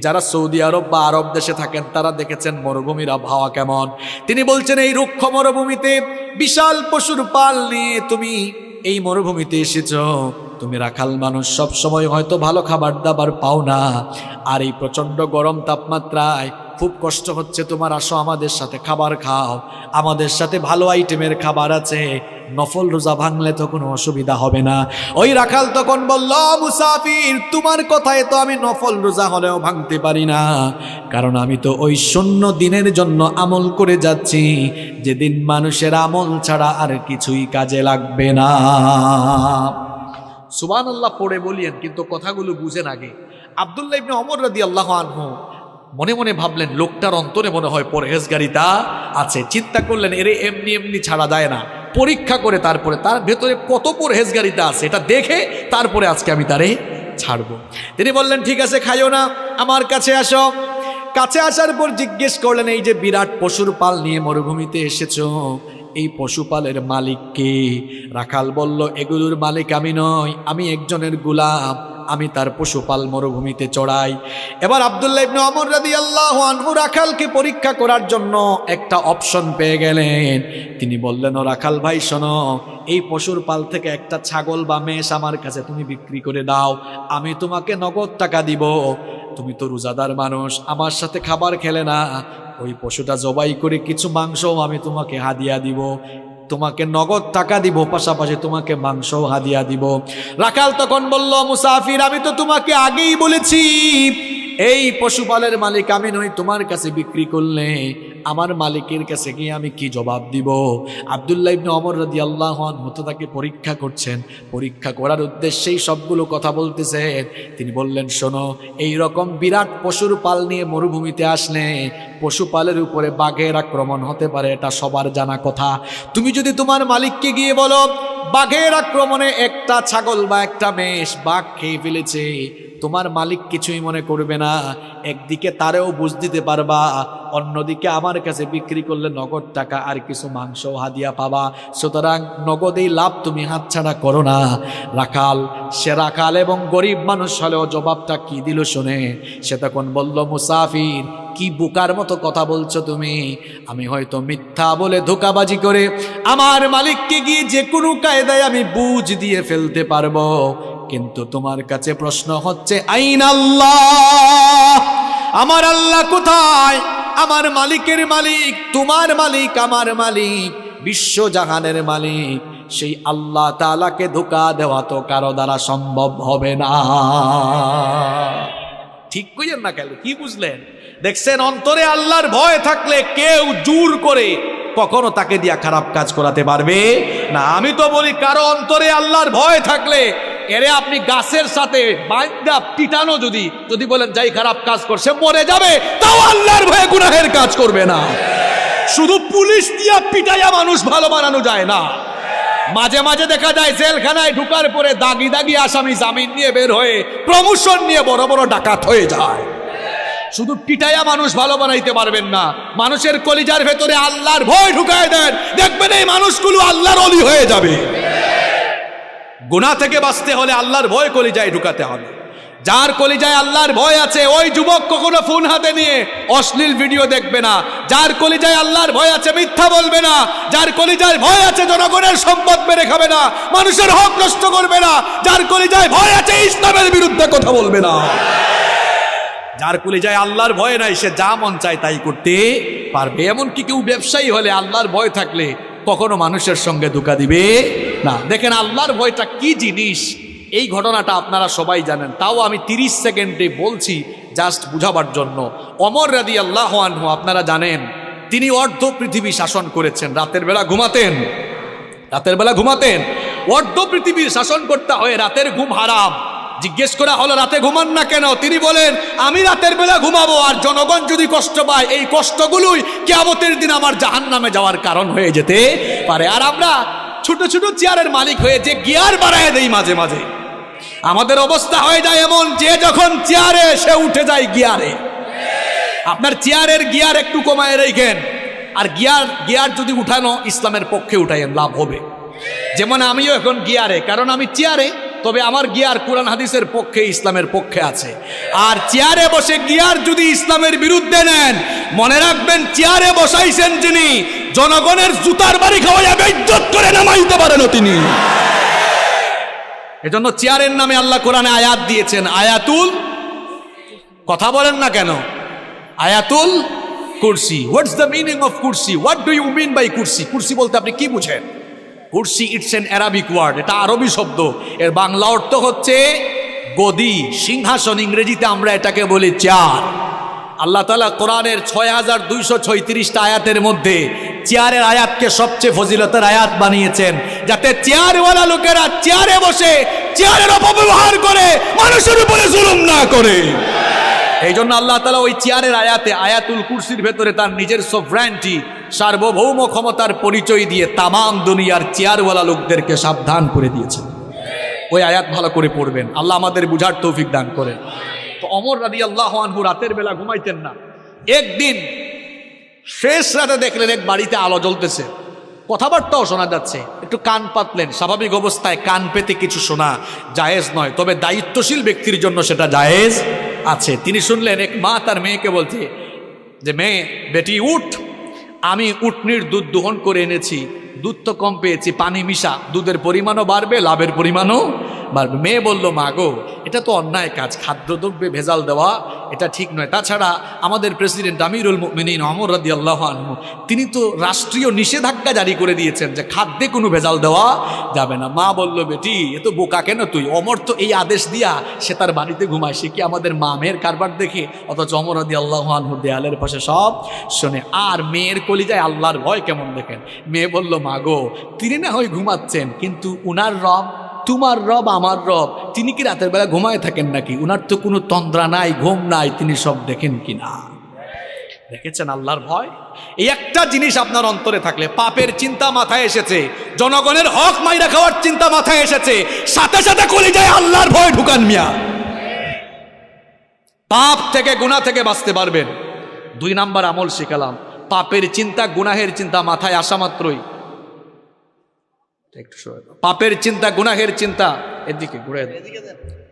যারা সৌদি আরব বা আরব দেশে থাকেন তারা দেখেছেন মরুভূমির আবহাওয়া কেমন। তিনি বলছেন, এই রুক্ষ মরুভূমিতে বিশাল পশুর পাল নিয়ে তুমি এই মরুভূমিতে এসেছো, তুমি রাখাল মানুষ, সব সময় হয়তো ভালো খাবার দাবার পাও না, আর এই প্রচন্ড গরম তাপমাত্রায় খুব কষ্ট হচ্ছে তোমার, আসো আমাদের সাথে খাবার খাও, আমাদের সাথে ভালো আইটেমের খাবার আছে, নফল রোজা ভাঙলে তো কোনো অসুবিধা হবে না। ওই রাখাল তখন বলল, মুসাফির, তোমার কথায় তো আমি নফল রোজা হলেও ভাঙতে পারি না, কারণ আমি তো ওই শূন্য দিনের জন্য আমল করে যাচ্ছি, যেদিন মানুষের আমল ছাড়া আর কিছুই কাজে লাগবে না। সুবহানাল্লাহ পড়ে বলিয়েন, কিন্তু কথাগুলো বুঝেন আগে। আব্দুল্লাহ ইবনে ওমর রাদিয়াল্লাহু আনহু মনে মনে ভাবলেন, লোকটার অন্তরে মনে হয় পরহেজগারিতা আছে। চিন্তা করলেন, এরে এমনি এমনি ছাড়া যায় না, পরীক্ষা করে তারপরে তার ভেতরে কত পরহেজগারিতা আছে এটা দেখে তারপরে আজকে আমি তারে ছাড়বো। তিনি বললেন, ঠিক আছে, খাইও না, আমার কাছে আসো। কাছে আসার পর জিজ্ঞেস করলেন, এই যে বিরাট পশুর পাল নিয়ে মরুভূমিতে এসেছো, এই পশুপালের মালিক কে? রাখাল বলল, এগুলোর মালিক আমি নই, আমি একজনের গোলাম, আমি তার পশুপাল মরুভূমিতে চড়াই। এবার আব্দুল্লাহ ইবনে ওমর রাদিয়াল্লাহু আনহু রাখালকে পরীক্ষা করার জন্য একটা অপশন পেয়ে গেলেন। তিনি বললেন, ও রাখাল ভাই শোনো, এই পশুর পাল থেকে একটা ছাগল বা মেষ আমার কাছে তুমি বিক্রি করে দাও, আমি তোমাকে নগদ টাকা দিব। তুমি তো রোজাদার মানুষ, আমার সাথে খাবার খেলে না, ওই পশুটা জবাই করে কিছু মাংস আমি তোমাকে হাদিয়া দিব, তোমাকে নগদ টাকা দিব, পাশাপাশি তোমাকে মাংস হাদিয়া দিব। রাখাল তখন বলল, মুসাফির, আমি তো তোমাকে আগেই বলেছি এই পশুপালের মালিক আমি নই, তোমার কাছে বিক্রি করলে আমার মালিকের কাছে গিয়ে আমি কি জবাব দিব? আব্দুল্লাহ ইবনে ওমর রাদিয়াল্লাহু আনহু তাকে পরীক্ষা করছেন, পরীক্ষা করার উদ্দেশ্যেই সবগুলো কথা বলতেছেন। তিনি বললেন, শোনো, এই রকম বিরাট পশুর পাল নিয়ে মরুভূমিতে আসলে পশুপালের উপরে বাঘের আক্রমণ হতে পারে, এটা সবার জানা কথা। তুমি যদি তোমার মালিককে গিয়ে বলো বাঘের আক্রমণে একটা ছাগল বা একটা মেষ বাঘ খেয়ে ফেলেছে, তোমার মালিক কিছুই মনে করবে না, একদিকে তারেও বুঝ দিতে পারবা, অন্যদিকে আমার কাছে বিক্রি করলে নগদ টাকা আর কিছু মাংস হাদিয়া পাবা, সুতরাং নগদেই লাভ তুমি হাতছাড়া করো না। রাখাল, সে রাখাল এবং গরিব মানুষ হলেও জবাবটা কি দিল শুনে, সে তখন বলল, মুসাফির, কি বোকার মতো কথা বলছো তুমি, আমি হয়তো মিথ্যা বলে ধোঁকাবাজি করে আমার মালিককে গিয়ে যে কোনো কায়দায় আমি বুঝ দিয়ে ফেলতে পারবো, কিন্তু তোমার কাছে প্রশ্ন হচ্ছে আইন আল্লাহ, আমার আল্লাহ কোথায়? আমার মালিকের মালিক, তোমার মালিক, আমার মালিক, বিশ্বজাহানের মালিক, সেই আল্লাহ তাআলাকে ধোঁকা দেওয়া তো কারো দ্বারা সম্ভব হবে না। ঠিক কইেন না কেন? কি বুঝলেন? দেখছেন, অন্তরে আল্লাহর ভয় থাকলে কেউ জোর করে কখনো তাকে দিয়া খারাপ কাজ করাতে পারবে না। আমি তো বলি, কারো অন্তরে আল্লাহর ভয় থাকলে এরে আপনি গাছের সাথে বাঁধা পিটানো, যদি বলেন যাই খারাপ কাজ করছে মরে যাবে, তাও আল্লাহর ভয়ে গুনাহের কাজ করবে না। শুধু পুলিশ দিয়া পিটাইয়া মানুষ ভালো বানানো যায় না। মাঝে মাঝে দেখা যায় জেলখানায় ঢুকার পরে দাগি দাগি আসামি জামিন নিয়ে বের হয়ে প্রমোশন নিয়ে বড় বড় ডাকাত হয়ে যায়। শুধু পিটাইয়া মানুষ ভালো বানাইতে পারবেন না। মানুষের কলিজার ভেতরে আল্লাহর ভয় ঢুকায় দেন, দেখবেন এই মানুষগুলো আল্লাহর ওলি হয়ে যাবে। গুনাহ থেকে বাঁচতে হলে আল্লাহর ভয় কলিজায় ঢুকাতে হবে। যার কলিজায় আল্লাহর ভয় আছে ওই যুবক কখনো ফোন হাতে নিয়ে অশ্লীল ভিডিও দেখবে না। যার কলিজায় আল্লাহর ভয় আছে মিথ্যা বলবে না। যার কলিজায় ভয় আছে জনগণের সম্পদ মেরে খাবে না, মানুষের হক নষ্ট করবে না। যার কলিজায় ভয় আছে ইসলামের বিরুদ্ধে কথা বলবে না। যার কলিজায় আল্লাহর ভয় নাই সে যা মন চায় তাই করতে পারবে। এমনকি কেউ ব্যবসায়ী হলে আল্লাহর ভয় থাকলে কখনো মানুষের সঙ্গে ধোঁকা দিবে না। দেখেন আল্লাহর ভয়টা কি জিনিস, এই ঘটনাটা আপনারা সবাই জানেন, তাও আমি 30 সেকেন্ডে বলছি জাস্ট বুঝাবার জন্য। ওমর রাদিয়াল্লাহু আনহু আপনারা জানেন, তিনি অর্ধ পৃথিবী শাসন করেছেন। রাতের বেলা ঘুমাতেন, অর্ধ পৃথিবীর শাসন করতে হয়, রাতের ঘুম হারাম। জিজ্ঞেস করা হলো রাতে ঘুমান না কেন? তিনি বলেন, আমি রাতের বেলা ঘুমাবো, আর জনগণ যদি কষ্ট পায় এই কষ্টগুলোই কিয়ামতের দিন আমার জাহান্নামে যাওয়ার কারণ হয়ে যেতে পারে। আর আমরা ছোট ছোট চেয়ারের মালিক হয়ে যে গিয়ার বাড়ায় দেই, মাঝে মাঝে আমাদের অবস্থা হয়ে যায় এমন, যে যখন চেয়ারে সে উঠে যায় গিয়ারে। আপনার চেয়ারের গিয়ার একটু কমায় রেখেন, আর গিয়ার যদি উঠানো ইসলামের পক্ষে উঠাইয়েন, লাভ হবে। যেমন আমিও এখন গিয়ারে, কারণ আমি চেয়ারে, তবে আমার গিয়ার কোরআন হাদিসের পক্ষে, ইসলামের পক্ষে আছে। আর চেয়ারে বসে গিয়ার যদি ইসলামের বিরুদ্ধে নেন, মনে রাখবেন চেয়ারে বসাইছেন যিনি, জনগণের জুতার বাড়ি খাওয়াইয়া বেইজ্জত করে নামাইতে পারেন তিনি। এজন্য চেয়ারের নামে আল্লাহ কোরআনে আয়াত দিয়েছেন, আয়াতুল, কথা বলেন না কেন, আয়াতুল কুরসি। হোয়াটস দ্য মিনিং অফ কুরসি? What do you mean by কুরসি? কুরসি বলতে আপনি কি বুঝেন? কুরসি ইটস এন অ্যারাবিক ওয়ার্ড, এটা আরবি শব্দ। এর বাংলা অর্থ হচ্ছে গদি, সিংহাসন। ইংরেজিতে আমরা এটাকে বলি চেয়ার। আল্লাহ তাআলা কোরআনের 6236টা আয়াতের মধ্যে চেয়ারের আয়াতকে সবচেয়ে ফজিলতের আয়াত বানিয়েছেন, যাতে চেয়ারওয়ালা লোকেরা চেয়ারে বসে চেয়ারের অপব্যবহার করে মানুষের উপরে জুলুম না করে। এই জন্য আল্লাহ তাআলা ওই চেয়ারের আয়াতে, আয়াতুল কুরসির ভেতরে তার নিজের সভরেন্টি, সার্বভৌম ক্ষমতার পরিচয় দিয়ে তামাম দুনিয়ার চেয়ারওয়ালা লোকদেরকে সাবধান করে দিয়েছেন। ওই আয়াত ভালো করে পড়বেন, আল্লাহ আমাদের বুঝার তৌফিক দান করেন। তো ওমর রাদিয়াল্লাহু আনহু রাতের বেলা ঘুমাইতেন না। একদিন শেষ রাতে দেখলেন এক বাড়িতে আলো জ্বলতেছে, কথাবার্তাও শোনা যাচ্ছে। একটু কান পাতলেন। স্বাভাবিক অবস্থায় কান পেতে কিছু শোনা জায়েজ নয়, তবে দায়িত্বশীল ব্যক্তির জন্য সেটা জায়েজ আছে। তিনি শুনলেন এক মা তার মেয়েকে বলছে যে, মেয়ে, বেটি উঠ, আমি উটনির দুধ দোহন করে এনেছি, দুধ তো কম পেয়েছি, পানি মিশা, দুধের পরিমাণও বাড়বে, লাভের পরিমাণও বাড়বে। মেয়ে বলল, মা গো, এটা তো অন্যায় কাজ, খাদ্যদ্রব্যে ভেজাল দেওয়া এটা ঠিক নয়। তাছাড়া আমাদের প্রেসিডেন্ট আমিরুল মুমিনিন ওমর রাদিয়াল্লাহু আনহু তিনি তো রাষ্ট্রীয় নিষেধাজ্ঞা জারি করে দিয়েছেন যে খাদ্যে কোনো ভেজাল দেওয়া যাবে না। মা বলল, বেটি, এ তো বোকা কেন তুই? ওমর তো এই আদেশ দিয়া সে তার বাড়িতে ঘুমায়, সে কি আমাদের মা মেয়ের কারবার দেখে? অথচ ওমর রাদিয়াল্লাহু আনহু দেয়ালের পাশে সব শোনে। আর মেয়ের কলিজায় আল্লাহর ভয় কেমন দেখেন। মেয়ে বলল, মা গো, তিনি না হয় ঘুমাচ্ছেন, কিন্তু উনার রব, তোমার রব, আমার রব, তিনি কি রাতের বেলা ঘুমায় থাকেন নাকি? উনার তো কোনো তন্দ্রা নাই, ঘুম নাই, তিনি সব দেখেন কিনা। দেখেছেন আল্লাহর ভয়? এই একটা জিনিস আপনার অন্তরে থাকলে, পাপের চিন্তা মাথায় এসেছে, জনগণের হক মাইরা খাওয়ার চিন্তা মাথায় এসেছে, সাথে সাথে কলিজায় আল্লাহর ভয় ঢুকান মিয়া। পাপ থেকে, গুনাহ থেকে বাঁচতে পারবেন। 2 নাম্বার আমল শিখালাম, পাপের চিন্তা, গুনাহের চিন্তা মাথায় আসা মাত্রই, পাপের চিন্তা, গুনাহের চিন্তা, এদিকে ঘুরে,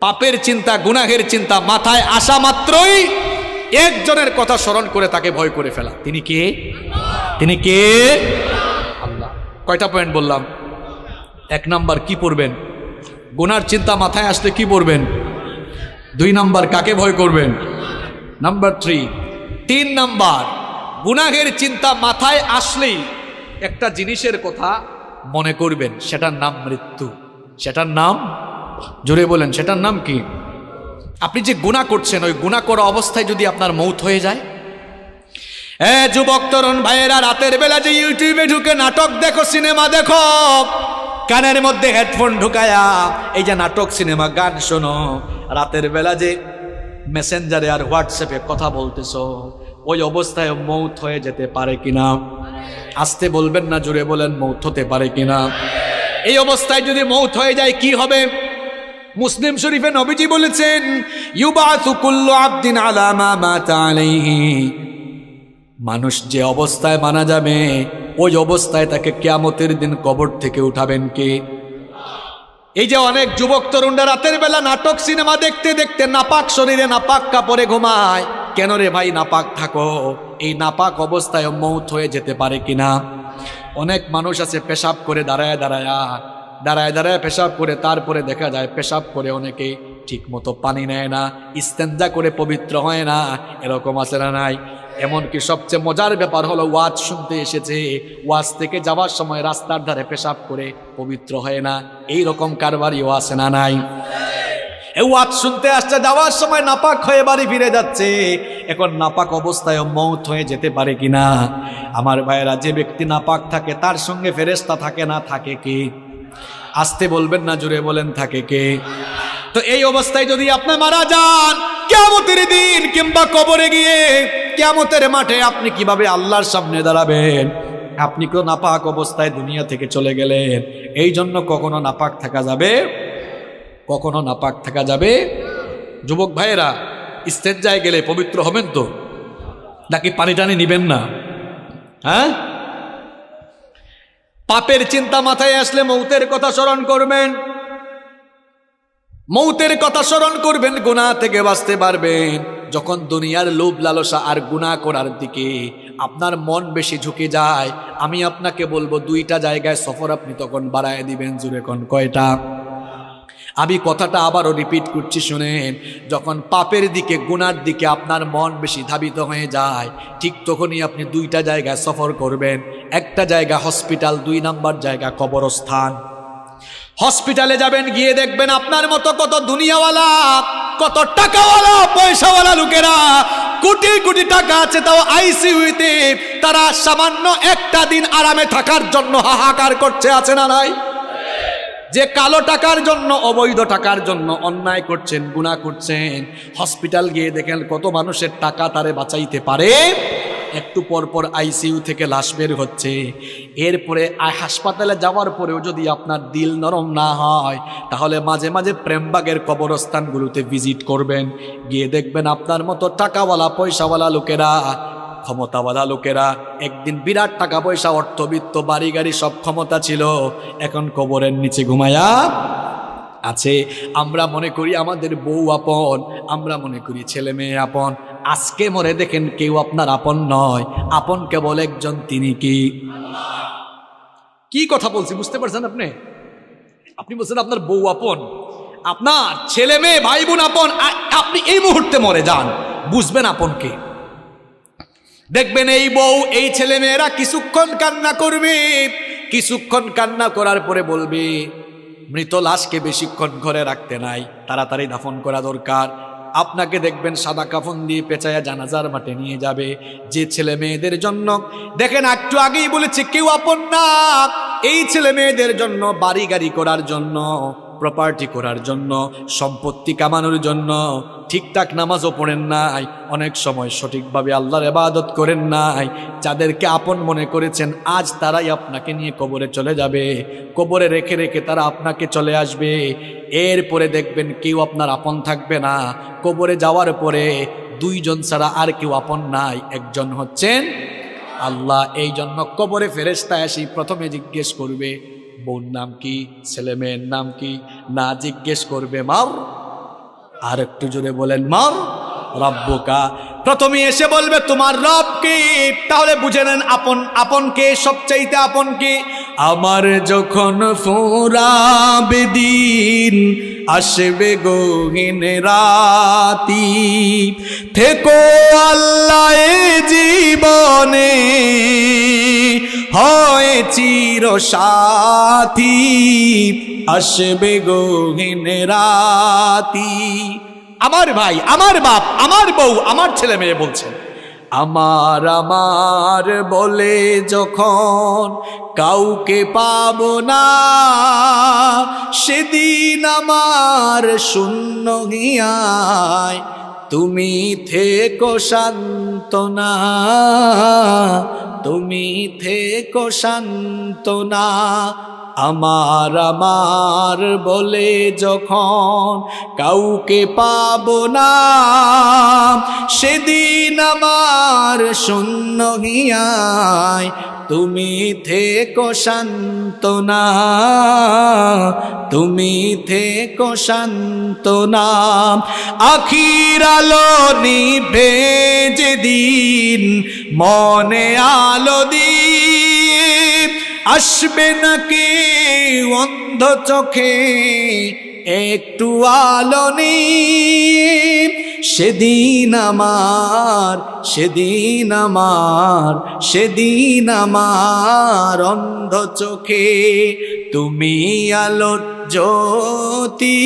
পাপের চিন্তা, গুনাহের চিন্তা মাথায় আসা মাত্রই একজনের কথা স্মরণ করে তাকে ভয় করে ফেলা। তিনি কে? তিনি কে? আল্লাহ। কয়টা পয়েন্ট বললাম? 1 নাম্বার কি পড়বেন? গুনার চিন্তা মাথায় আসলে কি পড়বেন? 2 নাম্বার কাকে ভয় করবেন? নাম্বার 3 নাম্বার গুনাহের চিন্তা মাথায় আসলেই একটা জিনিসের কথা মনে করবেন, সেটার নাম মৃত্যু। সেটার নাম, জোরে বলেন, সেটার নাম কি? আপনি যে গুনাহ করছেন, ওই গুনাহ করা অবস্থায় যদি আপনার মৌত হয়ে যায়। যুবক তরুণ ভাইয়েরা, রাতের বেলা যে ইউটিউবে ঢুকে নাটক দেখো, সিনেমা দেখো, কানের মধ্যে হেডফোন ঢুকায়া এই যে নাটক, সিনেমা, গান শোনো, রাতের বেলা যে মেসেঞ্জারে আর হোয়াটসঅ্যাপে কথা বলতেছো, ওই অবস্থায় মৌত হয়ে যেতে পারে কিনা? আসতে বলবেন না, জোরে বলেন, মৌত হতে পারে কিনা? এই অবস্থায় যদি মৌত হয়ে যায় কি হবে? মুসলিম শরীফে নবীজি বলেছেন, ইউবাসু কুল্লু আবদিন আলা মা মাতা আলাইহি। মানুষ যে অবস্থায় মারা যাবে, ওই অবস্থায় তাকে কিয়ামতের দিন কবর থেকে উঠাবেন কে? এই যে অনেক যুবক তরুণরা রাতের বেলা নাটক, সিনেমা দেখতে দেখতে নাপাক শরীরে নাপাক কাপড়ে ঘুমায়। কেন রে ভাই নাপাক থাকো? এই নাপাক অবস্থায় মৌত হয়ে যেতে পারে কিনা? অনেক মানুষ আছে পেশাব করে দাঁড়ায় দাঁড়ায় পেশাব করে, তারপরে দেখা যায় পেশাব করে অনেকে ঠিক মতো পানি নেয় না, ইস্তেঞ্জা করে পবিত্র হয় না। এরকম আছে না নাই? এমনকি সবচেয়ে মজার ব্যাপার হলো, ওয়াজ শুনতে এসেছে, ওয়াজ থেকে যাওয়ার সময় রাস্তার ধারে পেশাব করে পবিত্র হয় না। এই রকম কারবারিও আছে না নাই? ওয়াজ শুনতে আসছে, যাওয়ার সময় নাপাক হয়ে বাড়ি ফিরে যাচ্ছে। এখন নাপাক অবস্থায় মৌত হয়ে যেতে পারে কিনা? আমার ভাইয়েরা, যে ব্যক্তি নাপাক থাকে তার সঙ্গে ফেরেশতা থাকে না, থাকে কে? আসতে বলবেন না, জোরে বলেন, থাকে কে? তো এই অবস্থায় যদি আপনি মারা যান, কিয়ামতের দিন কিংবা কবরে গিয়ে কিয়ামতের মাঠে আপনি কিভাবে আল্লাহর সামনে দাঁড়াবেন? আপনি তো নাপাক অবস্থায় দুনিয়া থেকে চলে গেলেন। এই জন্য কখনো নাপাক থাকা যাবে, কখনো নাপাক থাকা যাবে। যুবক ভাইয়েরা, ইস্তেঞ্জায় গেলে পবিত্র হবেন তো, নাকি পানি টানি নিবেন না? হ্যাঁ, পাপের চিন্তা মাথায় আসলে মৌতের কথা স্মরণ করবেন, মৌতের কথা স্মরণ করবেন, গুনাহ থেকে বাঁচতে পারবেন। যখন দুনিয়ার লোভ লালসা আর গুনাহ করার দিকে আপনার মন বেশি ঝুঁকে যায়, আমি আপনাকে বলবো 2টা জায়গায় সফর আপনি তখন বাড়ায় দিবেন। জুড়ে কোন কয়টা? আমি কথাটা আবারও রিপিট করছি, শুনেন। যখন পাপের দিকে, গুনার দিকে আপনার মন বেশি ধাবিত হয়ে যায়, ঠিক তখনই আপনি 2টা জায়গায় সফর করবেন। একটা জায়গা হসপিটাল, 2 নাম্বার জায়গা কবরস্থান। হসপিটালে যাবেন, গিয়ে দেখবেন আপনার মতো কত দুনিয়াওয়ালা, কত টাকাওয়ালা, পয়সাওয়ালা লোকেরা, কোটি কোটি টাকা আছে, তাও আইসিইউতে তারা সামান্য একটা দিন আরামে থাকার জন্য হাহাকার করছে, আছে না নাই? যে কালো টাকার জন্য, অবৈধ টাকার জন্য অন্যায় করছেন, গুনাহ করছেন, হসপিটাল গিয়ে দেখেন কত মানুষের টাকা তারে বাঁচাইতে পারে। একটু পর পর আইসিইউ থেকে লাশ বের হচ্ছে। এরপরে হাসপাতালে যাওয়ার পরেও যদি আপনার দিল নরম না হয়, তাহলে মাঝে মাঝে প্রেমবাগের কবরস্থানগুলোতে ভিজিট করবেন। গিয়ে দেখবেন আপনার মতো টাকাওয়ালা, পয়সাওয়ালা লোকেরা, ক্ষমতাওয়ালা লোকেরা, একদিন বিরাট টাকা পয়সা, অর্থবিত্ত, বাড়ি গাড়ি সব ক্ষমতা ছিল, এখন কবরের নিচে ঘুমায়া আছে। আমরা মনে করি আমাদের বউ আপন, আমরা মনে করি ছেলে মেয়ে আপন। আজকে মরে দেখেন কেউ আপনার আপন নয়, আপন কেবল একজন, তিনি কি কথা বলছি বুঝতে পারছেন আপনি? আপনি বলছেন আপনার বউ আপন, আপনার ছেলে মেয়ে, ভাই বোন আপন। আপনি এই মুহূর্তে মরে যান, বুঝবেন আপন কে। দেখবেন এই বউ, এই ছেলে মেয়েরা কিছুক্ষণ কান্না করবে, কিছুক্ষণ কান্না করার পরে বলবে, মৃত লাশকে বেশিক্ষণ ঘরে রাখতে নাই, তাড়াতাড়ি দাফন করা দরকার। আপনাকে দেখবেন সাদা কাফন দিয়ে পেঁচায়া জানাজার মাঠে নিয়ে যাবে। যে ছেলে মেয়েদের জন্য, দেখেন একটু আগেই বলেছে কেউ আপন না, এই ছেলে মেয়েদের জন্য, বাড়ি গাড়ি করার জন্য, প্রপার্টি করার জন্য, সম্পত্তি কামানোর জন্য ঠিকঠাক নামাজও পড়েন নাই, অনেক সময় সঠিকভাবে আল্লাহর ইবাদত করেন নাই। যাদেরকে আপন মনে করেছেন, আজ তারাই আপনাকে নিয়ে কবরে চলে যাবে, কবরে রেখে রেখে তারা আপনাকে চলে আসবে। এরপরে দেখবেন কেউ আপনার আপন থাকবে না। কবরে যাওয়ার পরে 2 জন ছাড়া আর কেউ আপন নাই, একজন হচ্ছেন আল্লাহ। এই জন্য কবরে ফেরেশতা এসে প্রথমে জিজ্ঞেস করবে, বোন নাম কি, ছেলে মেয়ের নাম কি, না জিজ্ঞেস করবে মার। আর একটু জোরে বলেন মার। রাব্বুকা। প্রথমে এসে বলবে তোমার রব কে, তাহলে বুঝে নেন আপন আপন কে, সবচাইতে আপন কে। আমার যখন ফুরাবে দিন, আসবে গহীন রাতি, থেকো আল্লাহ এ জীবনে, হয় চির সাথী, আসবে গহীন রাতি। আমার ভাই, আমার বাপ, আমার বউ, আমার ছেলে মেয়ে বলছেন আমার আমার বলে যখন কাউকে পাবো না, সেদিন আমার শূন্য হিয়ায় তুমি থেকো সান্ত্বনা, তুমি থেকো সান্ত্বনা। আমার আমার বলে যখন কাউকে পাবো না, সেদিন আমার শূন্য হিয়ায় তুমি থেকো সান্ত্বনা, তুমি থেকো সান্ত্বনা। আখির আলো নিভে যেদিন মনে আলো দিয়ে, আসবে নাকি অন্ধ চোখে একটু আলো নিয়ে, সেদিন আমার, সেদিন আমার, সেদিন আমার অন্ধ চোখে তুমি আলোর জ্যোতি,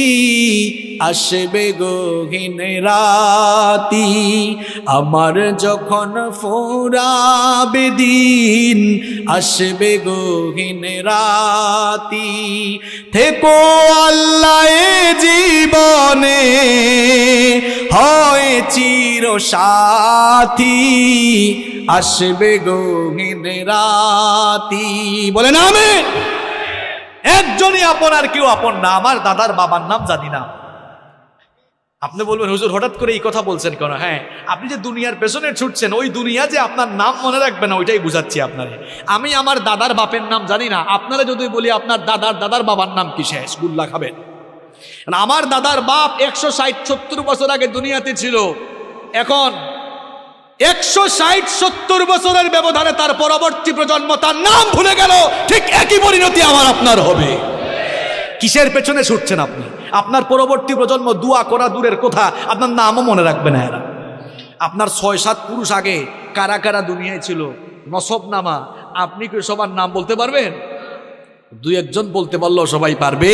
আসবে গহীন রাতি। আমার যখন ফুরাবে দিন, আসবে গহীন রাতি, থেকো আল্লাহ এ জীবনে, হয় চির সাথী, আসবে গহীন রাতি। বলেন আমিন। একজনই আপন, আর কেউ আপন না। আমার দাদার বাবার নাম জানি না। আপনি বলবেন হুজুর হঠাৎ করে এই কথা বলছেন কেন? হ্যাঁ, আপনি যে দুনিয়ার পেছনে ছুটছেন, ওই দুনিয়া যে আপনার নাম মনে রাখবে না, ওইটাই বুঝাচ্ছি আপনারে। আমি আমার দাদার বাপের নাম জানি না। আপনারা যদি বলি আপনার দাদার দাদার বাবার নাম কি, শেষ গুল্লা খাবেন। আমার দাদার বাপ 160-70 বছর আগে দুনিয়াতে ছিল। এখন 160-70 বছরের ব্যবধানে তার পরবর্তী প্রজন্ম তার নাম ভুলে গেল। ঠিক একই পরিণতি আমার আপনার হবে। কিসের পেছনে ছুটছেন আপনি? আপনার পরবর্তী প্রজন্ম দোয়া করা দূরের কথা, আপনার নামও মনে রাখবে না এরা। আপনার 6-7 পুরুষ আগে কারা কারা দুনিয়ায় ছিল, নসব নামা, আপনি কি সবার নাম বলতে পারবেন? 2-1 বলতে পারলেও সবাই পারবে।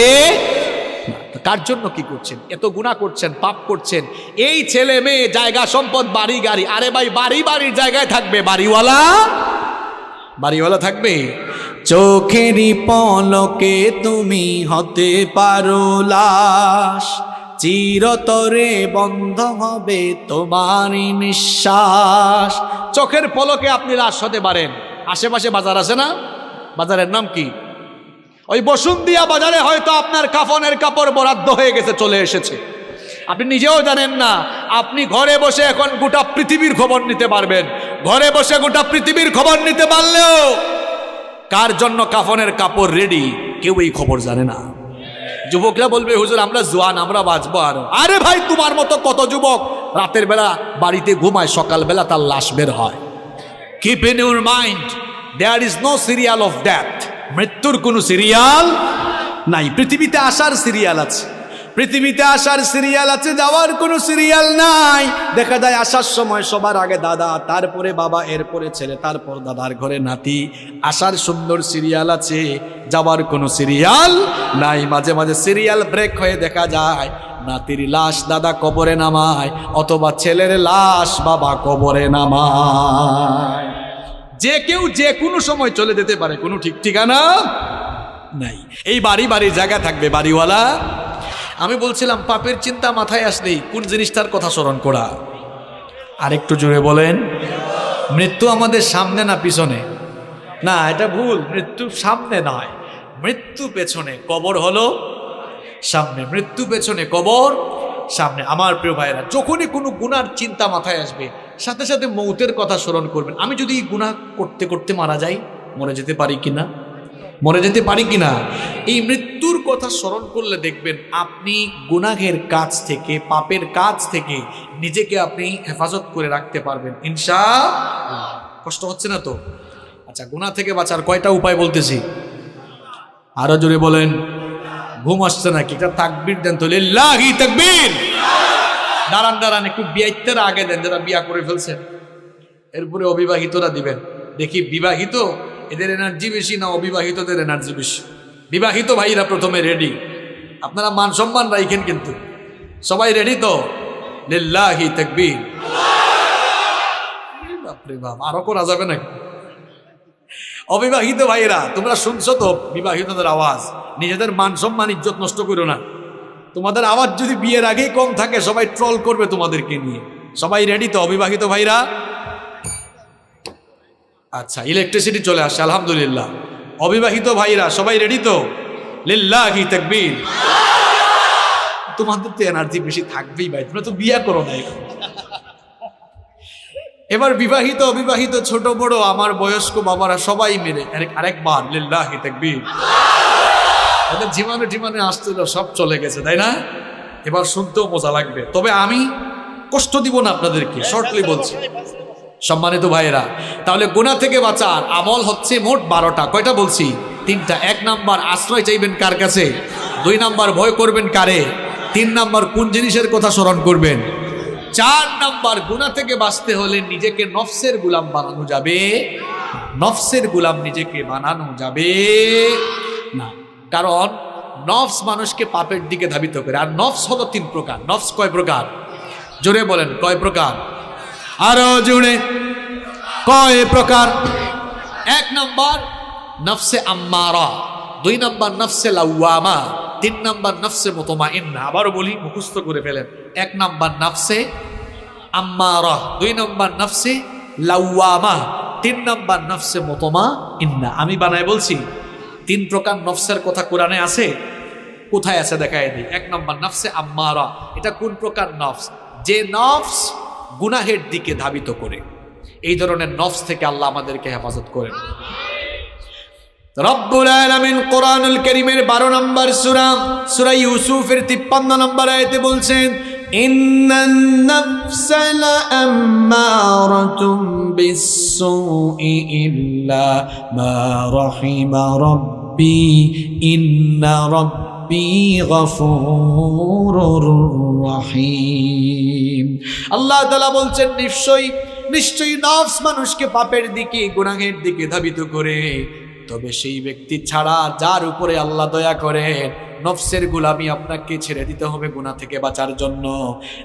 কার জন্য কি করছেন? এত গুনাহ করছেন, পাপ করছেন। এই ছেলে মেয়ে, জায়গা সম্পদ, বাড়ি গাড়ি, আরে ভাই বাড়ি বাড়ির জায়গায় থাকবে, বাড়িওয়ালা বাড়িওয়ালা থাকবে। চোখেরই পলকে তুমি হতে পারো লাশ, চিরতরে বন্ধ হবে তোমারই নিঃশ্বাস। চোখের পলকে আপনি লাশ হতে পারেন। আশেপাশে বাজার আছে না? বাজারের নাম কি? ওই বসুন্ধিয়া বাজারে হয়তো আপনার কাফনের কাপড় বরাদ্দ হয়ে গেছে, চলে এসেছে, আপনি নিজেও জানেন না। আপনি ঘরে বসে এখন গোটা পৃথিবীর খবর নিতে পারবেন। ঘরে বসে গোটা পৃথিবীর খবর নিতে পারলেও কার জন্য কাফনের কাপড় রেডি, কেউ এই খবর জানে না। যুবকরা বলবে হুজুর আমরা জোয়ান, আমরা বাঁচবো আরো। আরে ভাই, তোমার মতো কত যুবক রাতের বেলা বাড়িতে ঘুমায়, সকালবেলা তার লাশ বের হয়। Keep in your mind, there is no serial of death. মৃত্যুর কোনো সিরিয়াল নাই। পৃথিবীতে আসার সিরিয়াল আছে, পৃথিবীতে আসার সিরিয়াল আছে, যাওয়ার কোনো সিরিয়াল নাই। দেখা যায় আসার সময় সবার আগে দাদা, তারপরে বাবা, এরপরে ছেলে, তারপর দাদার ঘরে নাতি। আসার সুন্দর সিরিয়াল আছে, যাওয়ার কোনো সিরিয়াল নাই। মাঝে মাঝে সিরিয়াল ব্রেক হয়ে দেখা যায় নাতির লাশ দাদা কবরে নামায়, অথবা ছেলের লাশ বাবা কবরে নামায়। যে কেউ যে কোনো সময় চলে যেতে পারে, কোনো ঠিক ঠিকানা নাই। এই বাড়ি বাড়ির জায়গা থাকবে, বাড়িওয়ালা। আমি বলছিলাম পাপের চিন্তা মাথায় আসলেই কোন জিনিসটার কথা স্মরণ করা? আরেকটু জোরে বলেন। মৃত্যু আমাদের সামনে না পিছনে? না, এটা ভুল। মৃত্যু সামনে নয়, মৃত্যু পেছনে। কবর হলো সামনে, মৃত্যু পেছনে, কবর সামনে। আমার প্রিয় ভাইরা, যখনই কোনো গুনার চিন্তা মাথায় আসবে, সাথে সাথে মৌতের কথা স্মরণ করবেন। আমি যদি গুনাহ করতে করতে মারা যাই, মরে যেতে পারি কিনা? মরে যেতে পারি কিনা? এই মৃত্যুর কথা স্মরণ করলে দেখবেন আপনি গুনাহের কাজ থেকে, পাপের কাজ থেকে নিজেকে আপনি হেফাজত করে রাখতে পারবেন ইনশাআল্লাহ। কষ্ট হচ্ছে না তো? আচ্ছা, গুনাহ থেকে বাঁচার কয়টা উপায় বলতেছি, আরো জোরে বলেন। ঘুম আসছে নাকি? একটা তাকবীর দেন তো, লিল্লাহি তাকবীর। দাঁড়ান দাঁড়ান, একটু বিয়ের আগে দেন যারা বিয়া করে ফেলছেন, এরপরে অবিবাহিতরা দিবেন। দেখি বিবাহিত এদের এনার্জি বেশি না অবিবাহিতদের এনার্জি বেশি? বিবাহিত ভাইরা প্রথমে রেডি, আপনারা মান সম্মান রাখেন কিন্তু। সবাই রেডি তো? লিল্লাহি তাকবীর। বাপরে বাপ, আরো করা যাবে নাকি? অবিবাহিত ভাইরা তোমরা শুনছো তো বিবাহিতদের আওয়াজ, নিজেদের মান সম্মান ইজ্জত নষ্ট করো না। তোমাদের আওয়াজ যদি বিয়ের আগেই কম থাকে সবাই ট্রল করবে তোমাদেরকে নিয়ে। সবাই রেডি তো অবিবাহিত ভাইরা? আচ্ছা, ইলেকট্রিসিটি চলে আসছে আলহামদুলিল্লাহ। অবিবাহিত ভাইরা সবাই রেডি তো? লিল্লাহি তাকবীর। তোমাদের তো এনার্জি বেশি থাকবেই ভাই, তোমরা তো বিয়ে করো না। এবার বিবাহিত অবিবাহিত ছোট বড় আমার বয়স্ক বাবারা সবাই মিলে আরেকবার লিল্লাহি তাকবীর। ওদের জীবনে আসছিল সব চলে গেছে, তাই না? এবার শুনতেও মজা লাগবে, তবে আমি কষ্ট দিব না আপনাদেরকে, শর্টলি বলছি। সম্মানিত ভাইয়েরা, তাহলে গুনাহ থেকে বাঁচার আমল হচ্ছে মোট 12টা। কয়টা বলছি? 3টা। 1 নাম্বার আশ্রয় চাইবেন কার কাছে? 2 নাম্বার ভয় করবেন কারে? 3 নাম্বার কোন জিনিসের কথা স্মরণ করবেন? 4 নাম্বার গুনাহ থেকে বাঁচতে হলে নিজেকে নফসের গোলাম বানানো যাবে, নফসের গোলাম নিজেকে বানানো যাবে না। কারণ নফস মানুষকে পাপের দিকে ধাবিত করে। আর নফস হলো 3 প্রকার। নফস কয় প্রকার? জোরে বলেন, কয় প্রকার? আরো জোরে, কয় প্রকার? 1 নাম্বার নফসে আম্মারা, 2 নাম্বার নফসে লাওয়ামা, 3 নাম্বার নফসে মুতমাইন্না। আবারও বলি, মুখস্থ করে ফেলেন। 1 নাম্বার নফসে আম্মারা, 2 নাম্বার নফসে লাওয়ামা, 3 নাম্বার নফসে মুতমাইন্না। আমি বানায় বলছি। 3 প্রকার নফসের কথা কোরআনে আছে। কোথায় আছে দেখায় দিই। 1 নাম্বার নফসে আম্মারা, এটা কোন প্রকার নফস? যে নফস গুনাহের দিকে ধাবিত করে। এই ধরনের নফস থেকে আল্লাহ আমাদেরকে হেফাজত করেন। রব্বুল আলামিন কোরআনুল কারীমের 12 নম্বর সূরা, সূরা ইউসুফের 53 নম্বর আয়াতে বলছেন, ইন্নান নাফসা লাআম্মারাতুম বিস-সুই ইল্লা মা রাহিমা রাব্বি ইন্না রাব্বি গফুরুর রহিম। আল্লাহ তাআলা বলছেন, নিশ্চয়ই নফস মানুষকে পাপের দিকে, গুনাহের দিকে ধাবিত করে। তবে সেই ব্যক্তি ছাড়া যার উপরে আল্লাহ দয়া করেন, নফসের গোলামি আপনাকে ছেড়ে দিতে হবে গুনাহ থেকে বাঁচার জন্য।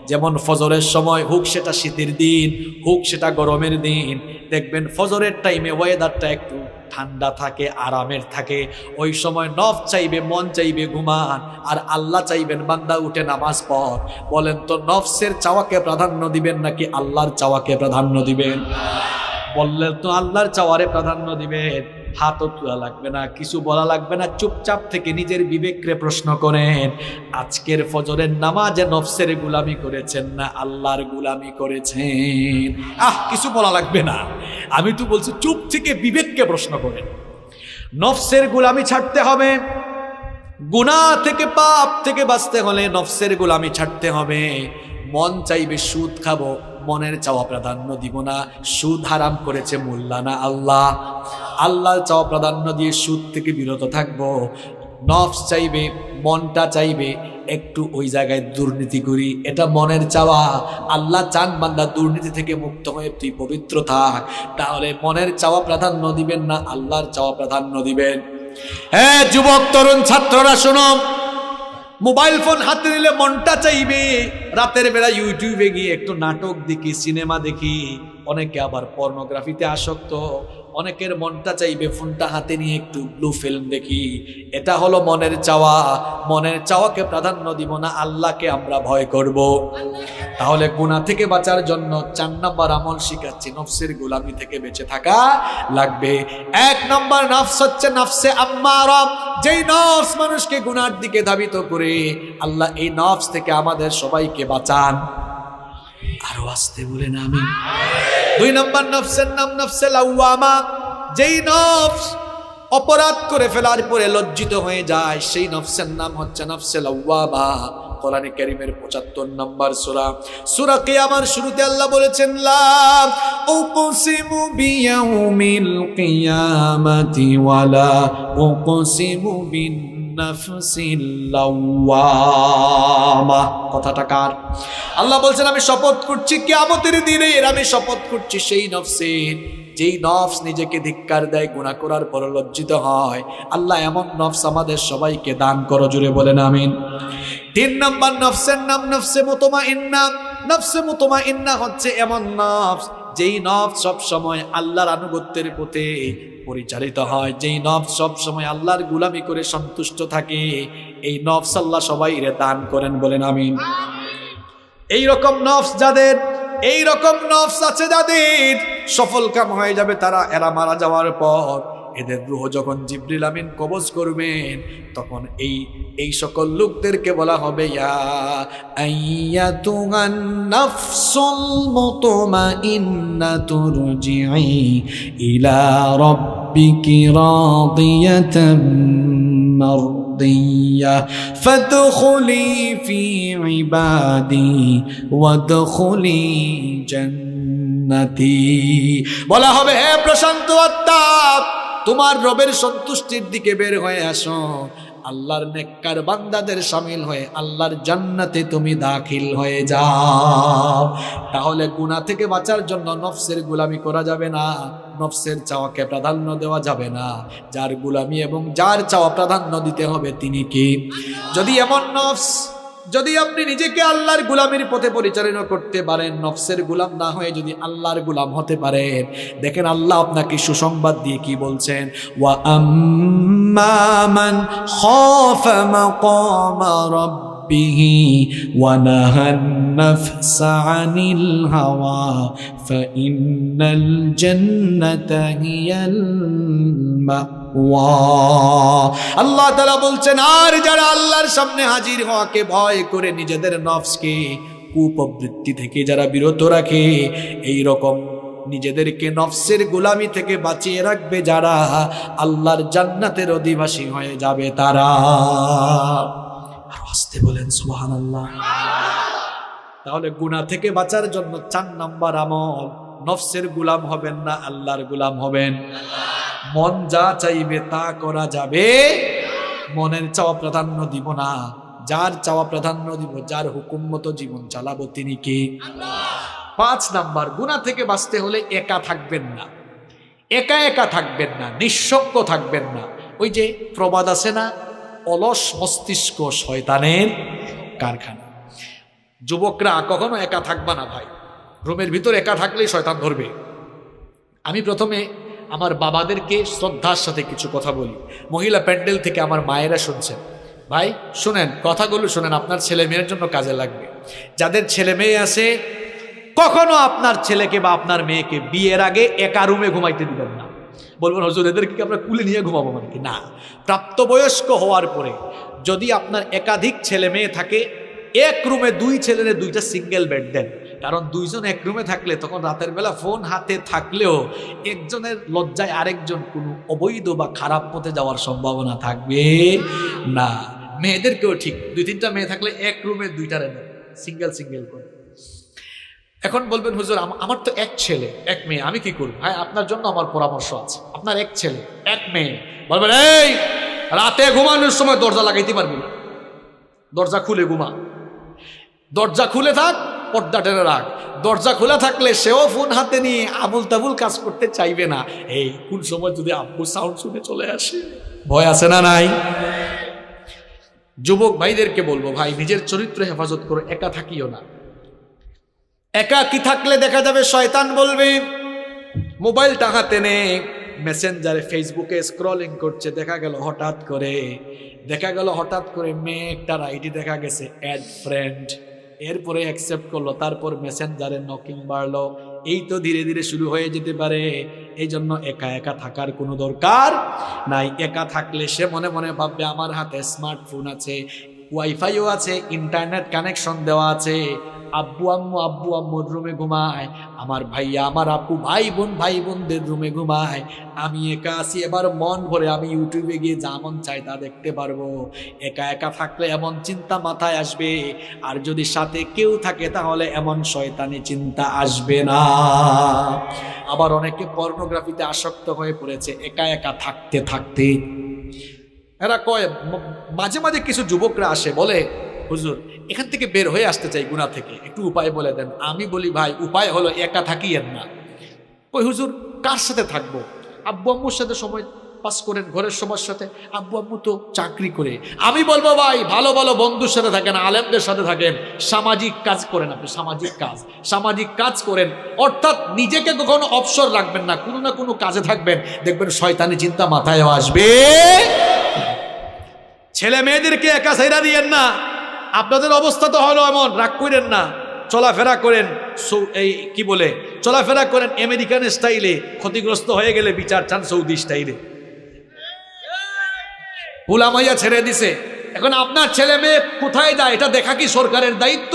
যেমন ফজরের সময়, হোক সেটা শীতের দিন, হোক সেটা গরমের দিন, দেখবেন ফজরের টাইমে ওয়েদারটা একটু ঠান্ডা থাকে, আরামের থাকে। ওই সময় নফস চাইবে, মন চাইবে ঘুমান, আর আল্লাহ চাইবেন বান্দা উঠে নামাজ পড়। বলেন তো নফসের চাওয়াকে প্রাধান্য দিবেন নাকি আল্লাহর চাওয়াকে প্রাধান্য দিবেন? বললেন তো আল্লাহর চাওয়ারে প্রাধান্য দিবেন। হাতও তোলা লাগবে না, কিছু বলা লাগবে না, চুপচাপ থেকে নিজের বিবেককে প্রশ্ন করেন, আজকের ফজরের নামাজে নফসের গোলামি করেছেন না আল্লাহর গোলামি করেছেন? কিছু বলা লাগবে না। আমি তো বলছি চুপ থেকে বিবেককে প্রশ্ন করেন। নফসের গোলামি ছাড়তে হবে। গুনাহ থেকে, পাপ থেকে বাঁচতে হলে নফসের গোলামি ছাড়তে হবে। মন চাইবে সুদ খাবো, মনের চাওয়া প্রাধান্য দিব না। সুদ হারাম করেছে মোল্লা না আল্লাহ। আল্লাহর চাওয়া প্রাধান্য দিয়ে সুদ থেকে বিরত থাকবো। নফস চাইবে, মনটা চাইবে একটু ওই জায়গায় দুর্নীতি করি, এটা মনের চাওয়া। আল্লাহ চান বান্দা দুর্নীতি থেকে মুক্ত হয়ে তুই পবিত্র থাক। তাহলে মনের চাওয়া প্রাধান্য দিবেন না আল্লাহর চাওয়া প্রাধান্য দিবেন? হ্যাঁ যুবক তরুণ ছাত্ররা শোনো, মোবাইল ফোন হাতে নিলে মনটা চাইবে রাতের বেলা ইউটিউবে গিয়ে একটু নাটক দেখি, সিনেমা দেখি। অনেকে আবার পর্নোগ্রাফিতে আসক্ত। অনেকের মনটা চাইবে ফোনটা হাতে নিয়ে একটু ব্লু ফিল্ম দেখি। এটা হলো মনের চাওয়া। মনের চাওয়াকে প্রাধান্য দিব না, আল্লাহকে আমরা ভয় করব। তাহলে গুনাহ থেকে বাঁচার জন্য 4 নম্বর আমল শিখাচ্ছি, নফসের গোলামি থেকে বেঁচে থাকা লাগবে। 1 নম্বর নফস হচ্ছে নফসে আম্মারা, যেই নফস মানুষকে গুনাহর দিকে ধাবিত করে। আল্লাহ এই নফস থেকে আমাদের সবাইকে বাঁচান। আরো আসতে বলেন আমিন। 2 নম্বর নফসের নাম নফসে লাওয়ামা, যেই নফস অপরাধ করে ফেলার পরে লজ্জিত হয়ে যায়, সেই নফসের নাম হচ্ছে নফসে লাওয়ামা। কোরআনে কারীমের 75 নম্বর সূরা, সূরা কিয়ামার শুরুতে আল্লাহ বলেছেন, লা উকসিমু বিয়াউমিল কিয়ামাতি ওয়ালা উকসিমু বিন নাফসিল লাওয়ামা। কথাটা কার? আল্লাহ বলছেন আমি শপথ করছি কিয়ামতের দিনে, আমি শপথ করছি সেই নফসের, যেই নফস নিজেকে ধিক্কার দেয়, গুনাহ করার পর লজ্জিত হয়। আল্লাহ এমন নফস আমাদের সবাইকে দান করো, জুড়ে বলেন আমিন। 3 নম্বর নফসের নাম নফসে মুতমাইন্না। নফসে মুতমাইন্না হচ্ছে এমন নফস, যেই নফস সব সময় আল্লাহর আনুগত্যের পথে পরিচালিত হয়, যেই নফস সব সময় আল্লাহর গোলামি করে সন্তুষ্ট থাকে। এই নফস আল্লাহ সবাইরে দান করেন, বলেন আমিন। এই রকম নফস যাদের, এই রকম নফস আছে যাদের, সফল কাম হয়ে যাবে তারা, এরা মারা যাওয়ার পর এদের রূহ যখন জিবরিল আমিন কবজ করবেন, তখন এই সকল লোকদেরকে বলা হবে, ইয়া আইয়াতুহান নাফসুল মুতমাইন্নাতু রুজিই ইলা রাব্বিকি রাদিয়াতাম মারদিয়া ফাদখুলি ফি ইবাদি ওয়াদখুলি জান্নাতি। বলা হবে, হে প্রশান্ত আত্মা, তোমার রবের সন্তুষ্টির দিকে বের হয়ে আসো, আল্লাহর নেককার বান্দাদের শামিল হয়ে আল্লাহর জান্নাতে তুমি দাখিল হয়ে যাও। তাহলে গুনাহ থেকে বাঁচার জন্য নফসের গোলামি করা যাবে না, নফসের চাওয়াকে প্রাধান্য দেওয়া যাবে না। যার গোলামি এবং যার চাওয়া প্রাধান্য দিতে হবে তিনি কি? যদি এমন নফস, যদি আপনি নিজেকে আল্লাহর গোলামির পথে পরিচালনা করতে পারেন, নফসের গোলাম না হয়ে যদি আল্লাহর গোলাম হতে পারেন, দেখেন আল্লাহ আপনাকে সুসংবাদ দিয়ে কি বলছেন, ওয়া আম্মা মান খাফা মাকামা রাব্বিহি ওয়া নাহান নাফসা আনিল হাওয়া ফাইন্নাল জান্নাতা হিয়াল মাওয়া। আল্লাহ তাআলা বলছেন, আর যারা আল্লাহর সামনে হাজির হওয়াকে ভয় করে নিজেদের নফসকে কুপ্রবৃত্তি থেকে যারা বিরত রাখে, এই রকম নিজেদেরকে নফসের গোলামি থেকে বাঁচিয়ে রাখবে যারা, আল্লাহর জান্নাতের অধিবাসী হয়ে যাবে তারা। আর আস্তে বলেন সুবহানাল্লাহ। তাহলে গুনাহ থেকে বাঁচার জন্য 4 নম্বর আমল, নফসের গোলাম হবেন না, আল্লাহর গোলাম হবেন। মন যা চাইবে তা করা যাবে, মনের চাওয়া প্রাধান্য দিব না, যার চাওয়া প্রাধান্য দিব, যার হুকুম মতো জীবন চালাবো তিনি কে? 5 নাম্বার, গুনাহ থেকে বাঁচতে হলে একা থাকবেন না, একা একা থাকবেন না, নিঃসঙ্গ থাকবেন না। ওই যে প্রবাদ আছে না, অলস মস্তিষ্ক শয়তানের কারখানা। যুবকরা কখনো একা থাকবা না ভাই, রুমের ভিতর একা থাকলেই শয়তান ধরবে। আমি প্রথমে আমার বাবাদেরকে শ্রদ্ধার সাথে কিছু কথা বলি, মহিলা প্যান্ডেল থেকে আমার মায়েরা শুনছেন, ভাই শুনেন, কথাগুলো শুনেন, আপনার ছেলে মেয়ের জন্য কাজে লাগবে। যাদের ছেলে মেয়ে আছে, কখনো আপনার ছেলেকে বা আপনার মেয়েকে বিয়ের আগে একা রুমে ঘুমাইতে দিবেন না। বলবেন হুজুর এদেরকে আমরা কুলে নিয়ে ঘুমাবো, মানে কি? না, প্রাপ্তবয়স্ক হওয়ার পরে যদি আপনার একাধিক ছেলে মেয়ে থাকে, এক রুমে 2 ছেলের 2টা সিঙ্গেল বেড দেন। কারণ 2 জন এক রুমে থাকলে তখন রাতের বেলা ফোন হাতে থাকলেও একজনের লজ্জায় আরেকজন কোনো অবৈধ বা খারাপ পথে যাওয়ার সম্ভাবনা থাকবে না। মেয়েদেরকেও ঠিক, 2-3টা মেয়ে থাকলে এক রুমে 2টা দেন, সিঙ্গেল সিঙ্গেল করে। এখন বলবেন হুজুর আমার তো এক ছেলে এক মেয়ে, আমি কি করব? ভাই আপনার জন্য আমার পরামর্শ আছে। আপনার এক ছেলে এক মেয়ে, বলবেন এই রাতে ঘুমানোর সময় দরজা লাগাইতে পারবি না, দরজা খুলে ঘুমা, দরজা খুলে থাক, পর্দা টেনে রাখ। দরজা খোলা থাকলে সেও ফোন হাতে নিয়ে আবুল তাবুল কাজ করতে চাইবে না। এই কোন সময় যদি আব্বু সাউন্ড শুনে চলে আসে, ভয় আছে না নাই? যুবক ভাইদেরকে বলবো, ভাই নিজের চরিত্র হেফাজত করো, একা থাকিও না। একা কি থাকলে দেখা যাবে শয়তান বলবে, মোবাইলটা হাতে নে, মেসেঞ্জারে ফেসবুকে স্ক্রলিং করছে, দেখা গেল হঠাৎ করে মেয়ে একটা আইডি দেখা গেছে অ্যাড ফ্রেন্ড, এরপরে অ্যাকসেপ্ট করলো, তারপর মেসেঞ্জারে নকিং বাড়লো। এই তো ধীরে ধীরে শুরু হয়ে যেতে পারে। এই জন্য একা একা থাকার কোনো দরকার নাই। একা থাকলে সে মনে মনে ভাববে আমার হাতে স্মার্টফোন আছে, ওয়াইফাইও আছে, ইন্টারনেট কানেকশন দেওয়া আছে, আব্বু আম্মুর রুমে ঘুমায়, আমার ভাইয়া আমার আপু ভাই বোনদের রুমে ঘুমায়, আমি একা আছি। এবার মন ভরে আমি ইউটিউবে গিয়ে যা মন চাই তা দেখতে পারবো। একা একা থাকলে এমন চিন্তা মাথায় আসবে, আর যদি সাথে কেউ থাকে তাহলে এমন শয়তানি চিন্তা আসবে না। আবার অনেকে পর্নোগ্রাফিতে আসক্ত হয়ে পড়েছে একা একা থাকতে থাকতে। এরা কয়, মাঝে মাঝে কিছু যুবকরা আসে বলে, হুজুর এখান থেকে বের হয়ে আসতে চাই গুনাহ থেকে, একটু উপায় বলে দেন। আমি বলি ভাই উপায় হলো একা থাকিয়েন না। কই হুজুর কার সাথে থাকবো? আব্বু আম্মুর সাথে সময় পাস করেন, ঘরের সবার সাথে। আব্বু আম্মু তো চাকরি করে। আমি বলবো ভাই ভালো ভালো বন্ধুর সাথে থাকেন, আলেমদের সাথে থাকেন, সামাজিক কাজ করেন। আপনি সামাজিক কাজ করেন, অর্থাৎ নিজেকে কখনো অবসর রাখবেন না, কোনো না কোনো কাজে থাকবেন, দেখবেন শয়তানি চিন্তা মাথায় আসবে। ছেলে মেয়েদেরকে একা ছাইরা দিয়েন না। আপনাদের অবস্থা তো হলো এমন, রাগ করেন না, চলাফেরা করেন এই কি বলে চলাফেরা করেন আমেরিকান স্টাইলে, ক্ষতিগ্রস্ত হয়ে গেলে বিচার চান সৌদি স্টাইলে। উলামাইয়া ছেড়ে দিছে, এখন আপনার ছেলে মেয়ে কোথায় যায় এটা দেখা কি সরকারের দায়িত্ব,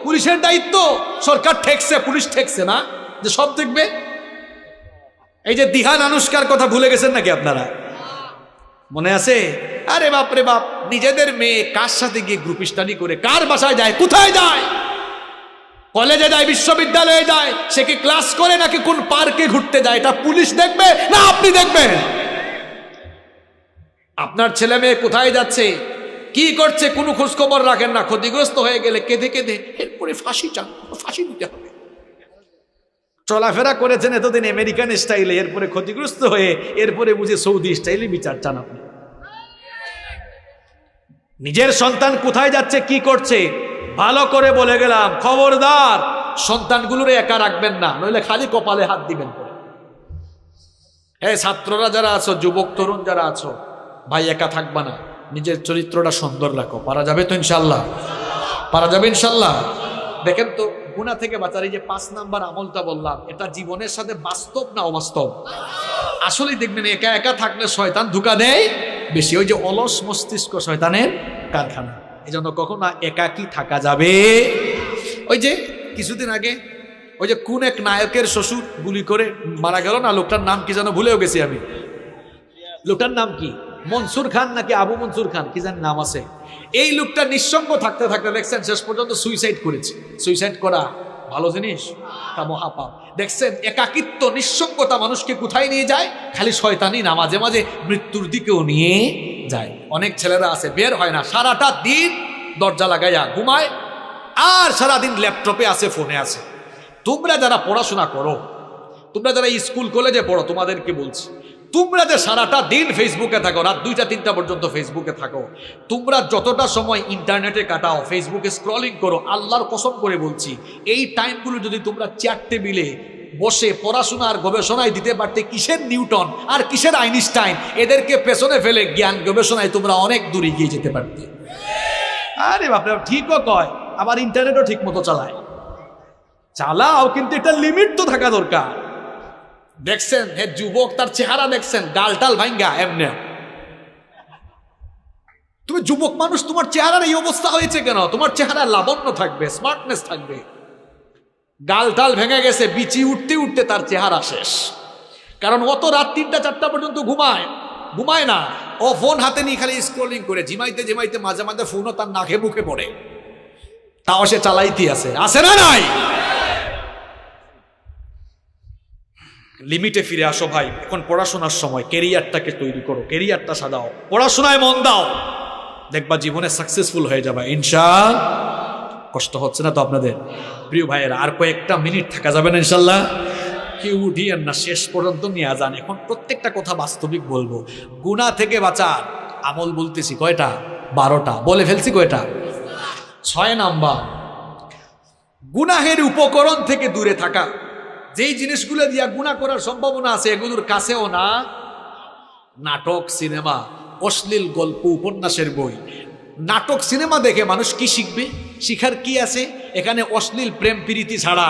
পুলিশের দায়িত্ব? সরকার ঠেকছে, পুলিশ ঠেকছে না যে সব দেখবে? এই যে দিহান আনুষ্কার কথা ভুলে গেছেন নাকি আপনারা? মনে আছে? আরে বাপ রে বাপ, নিজেদের মেয়ে কার সাথে গিয়ে গ্রুপ স্টাডি করে, কার বাসায় যায়, কোথায় যায়, কলেজে যায়, বিশ্ববিদ্যালয়ে যায়, সে কি ক্লাস করে নাকি কোন পার্কে ঘুরতে যায়, এটা পুলিশ দেখবে না আপনি দেখবেন? আপনার ছেলে মেয়ে কোথায় যাচ্ছে, কি করছে, কোনো খোঁজ খবর রাখেন না। ক্ষতিগ্রস্ত হয়ে গেলে কেঁদে কেঁদে এরপরে ফাঁসি চান, ফাঁসি দিতে হবে। চলাফেরা করেছেন এতদিন আমেরিকান স্টাইলে, এরপরে ক্ষতিগ্রস্ত হয়ে এরপরে বুঝে সৌদি স্টাইলে বিচার চান আপনি। নিজের সন্তান কোথায় যাচ্ছে, কি করছে, ভালো করে বলে গেলাম, খবরদার সন্তানগুলোরে একা রাখবেন না, নইলে খালি কপালে হাত দিবেন। ছাত্ররা যারা আছো, যুবক তরুণ যারা আছো, ভাই একা থাকবা না, নিজের চরিত্রটা সুন্দর রাখো। পারা যাবে তো ইনশাল্লাহ? পারা যাবে ইনশাল্লাহ? দেখেন তো গুনাহ থেকে বাঁচার এই যে 5 নাম্বার আমলটা বললাম, এটা জীবনের সাথে বাস্তব না অবাস্তব? আসলে দেখবেন একা একা থাকলে শয়তান ধোঁকা দেয় বেশি। ওই যে অলস মস্তিষ্ক শয়তানের কারখানা, এই জন্য কখনো একাকী থাকা যাবে। ওই যে কিছুদিন আগে ওই যে কোন এক নায়কের শ্বশুর গুলি করে মারা গেল না, লোকটার নাম কি যেন ভুলেও গেছি আমি। লোকটার নাম কি, মনসুর খান নাকি আবু মনসুর খান, কি জানি নাম আছে। এই লোকটা নিঃসঙ্গ থাকতে থাকতে দেখছেন শেষ পর্যন্ত সুইসাইড করেছে। সুইসাইড করা ভালো জিনিস? তা মহাপাপ। দেখছেন একাকিত্ব, নিঃসঙ্গতা মানুষকে কোথায় নিয়ে যায়? খালি শয়তানি না, মাঝে মাঝে মৃত্যুর দিকেও নিয়ে যায়। অনেক ছেলেরা আছে বের হয় না, সারাটা দিন দরজা লাগাইয়া ঘুমায়, আর সারাদিন ল্যাপটপে আছে, ফোনে আছে। তোমরা যারা পড়াশোনা করো, তোমরা যারা স্কুল কলেজে পড়ো, তোমাদেরকে বলছি, তোমরা যে সারাটা দিন ফেসবুকে থাকো, রাত 2টা-3টা পর্যন্ত ফেসবুকে থাকো, তোমরা যতটা সময় ইন্টারনেটে কাটাও, ফেসবুকে স্ক্রলিং করো, আল্লাহর কসম করে বলছি, এই টাইমগুলো যদি তোমরা চেয়ার টেবিলে বসে পড়াশোনা আর গবেষণায় দিতে পারতে, কিসের নিউটন আর কিসের আইনস্টাইন, এদেরকে পেছনে ফেলে জ্ঞান গবেষণায় তোমরা অনেক দূর এগিয়ে যেতে পারতে। আরে বাপরে, ঠিকও কয়, আবার ইন্টারনেটও ঠিক মতো চালাও, কিন্তু একটা লিমিট তো থাকা দরকার। দেখছেন হে যুবক, তার চেহারা দেখছেন, গালটাল ভাঙ্গা এমনি। তুমি যুবক মানুষ, তোমার চেহারার এই অবস্থা হয়েছে কেন? তোমার চেহারা লাবণ্য থাকবে, স্মার্টনেস থাকবে, গালটাল ভেঙে গেছে, বিচি উঠতে উঠতে তার চেহারা শেষ। কারণ অত রাত 3টা-4টা পর্যন্ত ঘুমায় না, ও ফোন হাতে নিয়ে খালি স্ক্রলিং করে, ঝিমাইতে মাঝে মাঝে ফোনও তার নাকে মুখে পড়ে, তাও সে চালাইতে আছে না নাই? লিমিটে ফিরে আসো ভাই, এখন পড়াশোনার সময়, ক্যারিয়ারটাকে তৈরি করো, ক্যারিয়ারটা সাজাও, পড়াশোনায় মন দাও, দেখবা জীবনে সাকসেসফুল হয়ে যাবে ইনশাআল্লাহ। কষ্ট হচ্ছে না তো আপনাদের? প্রিয় ভাইয়েরা, আর কয়েকটা মিনিট থাকা যাবে না ইনশাল্লাহ? কেউ উঠিয়েন না, শেষ পর্যন্ত নিয়ে যান। এখন প্রত্যেকটা কথা বাস্তবিক বলবো। গুনাহ থেকে বাঁচার আমল বলতেছি কয়টা? 12টা। বলে ফেলছি কয়টা? 6 নাম্বার, গুনাহের উপকরণ থেকে দূরে থাকা। যেই জিনিসগুলো দিয়া গুনাহ করার সম্ভাবনা আছে, এগুলোর কাছেও না। নাটক, সিনেমা, অশ্লীল গল্প, উপন্যাসের বই। নাটক সিনেমা দেখে মানুষ কি শিখবে? শিখার কি আছে এখানে? অশ্লীল প্রেম প্রীতি ছাড়া,